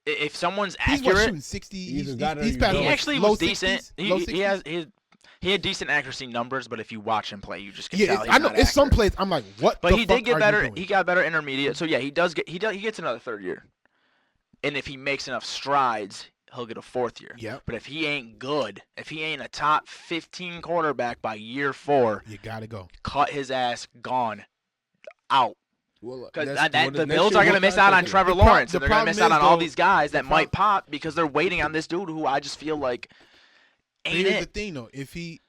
if someone's He's accurate, shooting 60. Either got it or He's you passing don't. he like actually low was decent. 60s, low He had decent accuracy numbers, but if you watch him play, you just can Yeah, tell he's I know. not It's some accurate. plays. I'm like, what? But the he fuck did get are better. You doing? He got better intermediate. So yeah, he gets another third year. And if he makes enough strides, he'll get a fourth year. Yep. But if he ain't good, if he ain't a top 15 quarterback by year 4, You gotta go. cut his ass, gone, out. Well, Because that's- the next Bills year, are going to what miss out on contract- Trevor The pro- Lawrence. the And they're going to problem miss out is, on all though, these guys that the might pop because they're waiting on this dude who I just feel like But ain't here's the it. thing, though. If he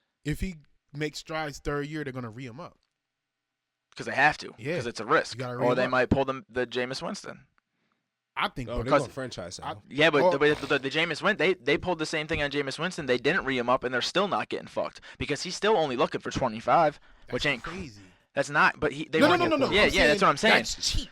makes strides third year, they're gonna re him up. Because they have to. Yeah. Because it's a risk. You gotta Or they re-him up. might pull the Jameis Winston. I think. Oh, but they're Because- going franchise I- now. Yeah, but Or- the Jameis Winston, they pulled the same thing on Jameis Winston. They didn't re him up, and they're still not getting fucked because he's still only looking for 25, which That's ain't crazy. That's not. But they No. want Yeah, I'm yeah, that's what I'm saying. That's cheap.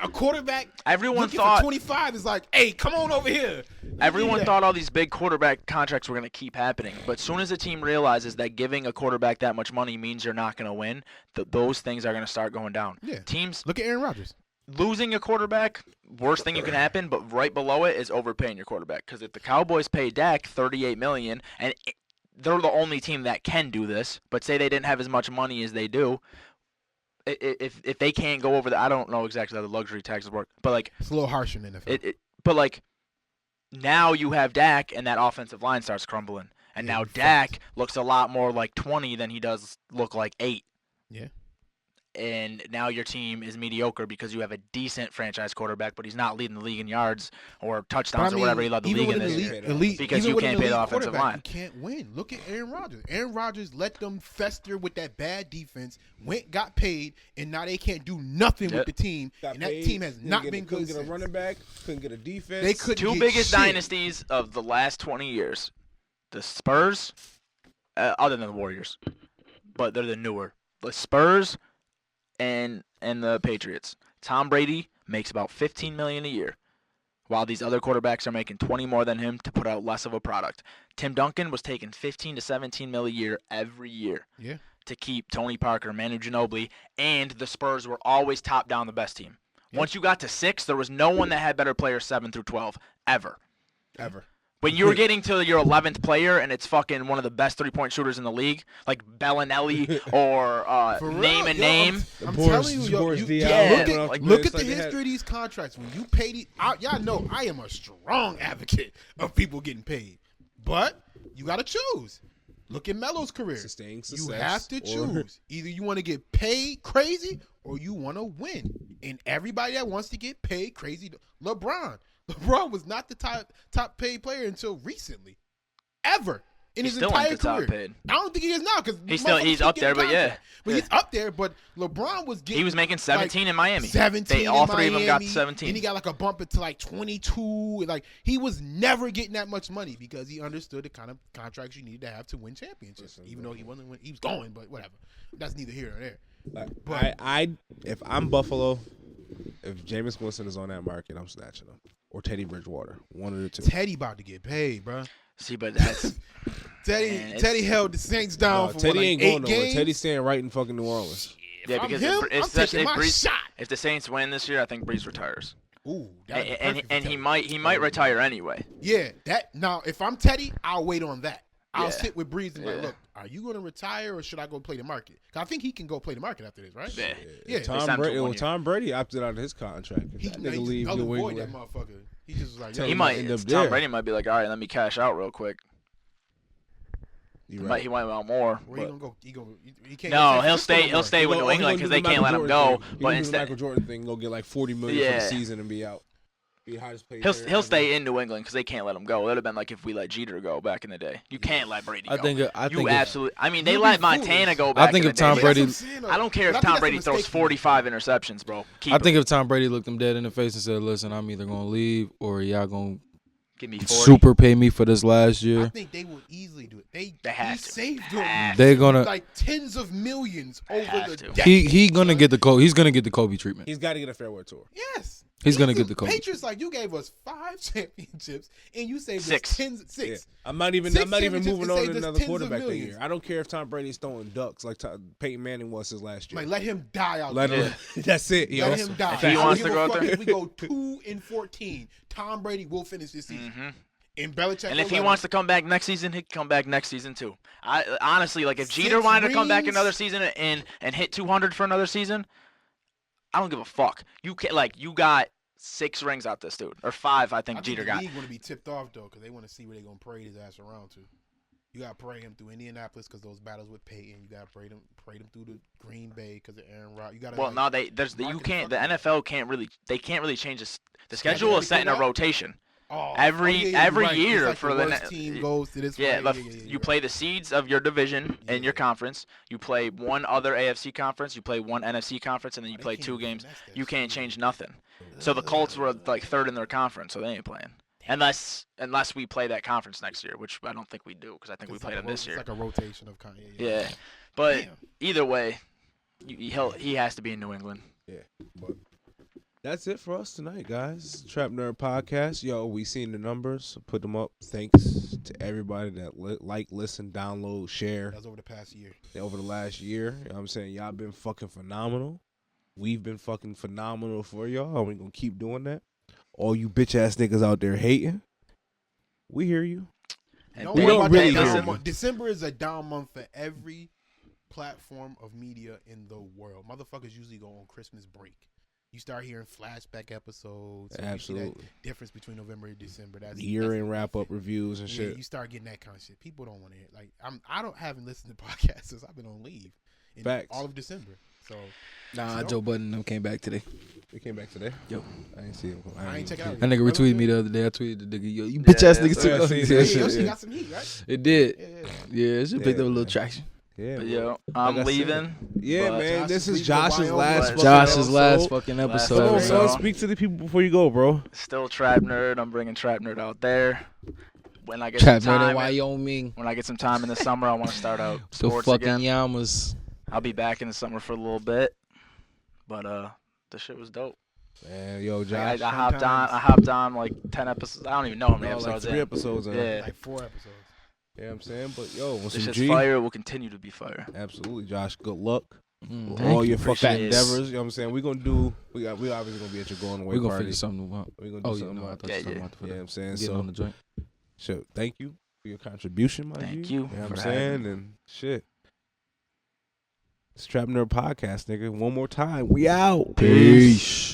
A quarterback. Everyone looking thought for 25 is like, hey, come on over here. Everyone Yeah. thought all these big quarterback contracts were going to keep happening, but as soon as a team realizes that giving a quarterback that much money means you're not going to win, those things are going to start going down. Yeah. Teams Look at Aaron Rodgers. losing a quarterback, worst thing you can happen, but right below it is overpaying your quarterback. Because if the Cowboys pay Dak $38 million, and they're the only team that can do this, but say they didn't have as much money as they do, if they can't go over I don't know exactly how the luxury taxes work, but like It's a little harsh in the NFL. but like now you have Dak and that offensive line starts crumbling, and Yeah, now you're Dak looks a lot more like 20 than he does look like 8. Yeah. And now your team is mediocre because you have a decent franchise quarterback, but he's not leading the league in yards or touchdowns or whatever he led the even league in with this an year. elite, Because even you with can't an pay the elite offensive quarterback, line. You can't win. Look at Aaron Rodgers. Aaron Rodgers let them fester with that bad defense, got paid, and now they can't do nothing Yep. with the team. Got And that paid, team has couldn't not get been couldn't good. get a since. running back, couldn't get a defense. They couldn't Two get biggest shit. dynasties of the last 20 years, the Spurs, other than the Warriors, but they're the newer. The Spurs and the Patriots. Tom Brady makes about $15 million a year, while these other quarterbacks are making 20 more than him to put out less of a product. Tim Duncan was taking 15 to 17 mil a year every year. Yeah. To keep Tony Parker, Manu Ginobili, and the Spurs were always top down the best team. Yeah. Once you got to 6, there was no one that had better players 7 through 12 ever. Ever. When you were getting to your 11th player and it's fucking one of the best 3-point shooters in the league, like Bellinelli or For real, name a yo, name. I'm Boris- telling you, yo, Boris you Diaw Yeah, look running at, off like- look this, at the they had- history of these contracts. When you pay these, y'all know I am a strong advocate of people getting paid, but you got to choose. Look at Melo's career. Sustained You success have to or- choose. Either you want to get paid crazy or you want to win. And everybody that wants to get paid crazy, LeBron was not the top paid player until recently, ever in He's his still entire ain't the top career. paid. I don't think he is now because He's up there, but yeah. but he's up there. But LeBron was getting. He was making 17 in Miami. 17. All in 3 of them got to Miami, 17. And he got like a bump it to like 22. Like he was never getting that much money because he understood the kind of contracts you needed to have to win championships. Even though he wasn't, he was going, but whatever. That's neither here nor there. Like, But- I if I'm Buffalo, if Jameis Winston is on that market, I'm snatching him. Or Teddy Bridgewater, one of the two. Teddy about to get paid, bro. See, but that's Man, Teddy held the Saints down No, for Teddy what, like ain't 8 going nowhere. games? Teddy's staying right in fucking New Orleans. yeah, I'm because him, I'm taking my shot. if the Saints win this year, I think Breeze retires. Ooh, that'd be And perfect for he Teddy. might retire anyway. Yeah, that now if I'm Teddy, I'll wait on that. I'll Yeah. sit with Breeze and be like, Yeah. look, are you going to retire or should I go play the market? 'Cause I think he can go play the market after this, right? Yeah. Yeah. They signed Tom him to Brady. 1 Well, year. Tom Brady opted out of his contract. If He, that no, nigga he leave just New avoid that England. motherfucker. He just was like, Tell He you might. end up Tom there. Brady might be like, all right, let me cash out real quick. You He might want more. where he but- gonna go? He can't. No, go to he'll San Francisco stay. no He'll more. stay with New England because they can't let him go. But But the instead, Michael Jordan thing, go get like $40 million for Yeah. the season and be out. Be the highest paid he'll player he'll ever. stay in New England because they can't let him go. That'd have been like if we let Jeter go back in the day. You can't let Brady go. I think you if- absolutely. I mean, they You'd let be Montana foolish. go back. think in if the Tom day. Brady- That's what I'm saying, though. I don't care But if I think Tom that's a Brady throws mistake. 45 interceptions, bro. Keep I him. think if Tom Brady looked him dead in the face and said, "Listen, I'm either gonna leave or y'all gonna Give me 40. super pay me for this last I year. think they will easily do it. They have to. saved them. They're gonna like tens of millions over Have the to. decade. he gonna get the Kobe. He's gonna get the Kobe treatment. He's got to get a farewell tour. Yes. He's gonna get the Kobe. Patriots, like, you gave us 5 championships and you saved Six. us six. Yeah. I'm not even Six moving championships on and to saved us another tens of quarterback that millions. year. I don't care if Tom Brady's throwing ducks like Peyton Manning was his last year. Like, let him die out Let there. him. That's it. Yo. Let him die. If he I don't wants give to a go fuck out there. if we go 2-14. Tom Brady will finish this season. Mm-hmm. And Belichick. And if he 11. wants to come back next season, he can come back next season too. I honestly, like, if 6 Jeter wanted to come back rings. another season and hit 200 for another season, I don't give a fuck. You can you got 6 rings out this dude, or 5. I think Jeter the got. league want to be tipped off though, because they want to see where they're gonna parade his ass around to. You gotta parade him through Indianapolis because those battles with Peyton. You gotta parade him through the Green Bay because of Aaron Rodgers. You gotta. Well, no, you market can't. the The fuck NFL can't really. They can't really change this. The Schedule schedule is set in a everything out? rotation. every every year it's like for the the worst team goes to this. Yeah, way. you play the seeds of your division in your conference. You play one other AFC conference. You play one NFC conference, and then you They play can't 2 even games. finesse that You shit. can't change nothing. So the Colts were like 3rd in their conference, so they ain't playing. Unless we play that conference next year, which I don't think we do, because I think we It's played like them this year. It's like a rotation of kind. Yeah, but Damn. either way, he has to be in New England. Yeah, but that's it for us tonight, guys. Trap Nerd Podcast. Yo, we seen the numbers. Put them up. Thanks to everybody that listen, download, share That's over the past year. over the last year. You know what I'm saying? Y'all been fucking phenomenal. We've been fucking phenomenal for y'all. We gonna keep doing that. All you bitch ass niggas out there hating, we hear you. And We don't really hear listen, you. December is a down month for every platform of media in the world. Motherfuckers usually go on Christmas break. You start hearing flashback episodes. So you see that Absolutely. difference between November and December. That's Year-end wrap-up reviews and Yeah, shit. you start getting that kind of shit. People don't want to hear. Like haven't listened to podcasts since I've been on leave. In Facts. all of December. So Nah, So- Joe Budden came back today. We came back today. Yo. I ain't see him. I ain't check it out. That nigga retweeted me the other day. I tweeted the nigga, yo, you Yeah, bitch ass yeah, nigga so took I off. see He that. said Yeah, shit. Yoshi Yeah. got some heat, right? It did. Yeah. Yeah, it just picked Yeah, up a little man. traction. Yeah, but bro. yo, I'm Like I said. leaving. Yeah, but man. Josh This is is leaving Josh's Wyoming. last. But fucking Josh's episode. last fucking Last episode. Come on, episode. man. son. Speak to the people before you go, bro. Still TrapNerd. I'm bringing TrapNerd out there. When I get Trap some Nerd in time, Wyoming. when I get some time in the summer, I want to start out The sports fucking again. Yamas. I'll be back in the summer for a little bit, but the shit was dope. Man, yo, Like, Josh. I hopped on like 10 episodes. I don't even know how many No, like episodes 3 in. episodes in. Yeah. Like 4 episodes. You know what I'm saying? But yo, with This some shit's G. fire. It will continue to be fire. Absolutely, Josh. Good luck. Mm, with all your fucking Appreciate it. endeavors. You know what I'm saying? We obviously gonna be at your going away We're gonna party. figure something out. We gonna do Oh, yeah, something no, I out thought there. you were talking Yeah, about You know what I'm saying? getting So, on the joint. so thank you for your contribution, my Thank G. you You know what I'm for saying? having me. And shit. It's Trap Nerd Podcast, nigga. One more time. We out. Peace.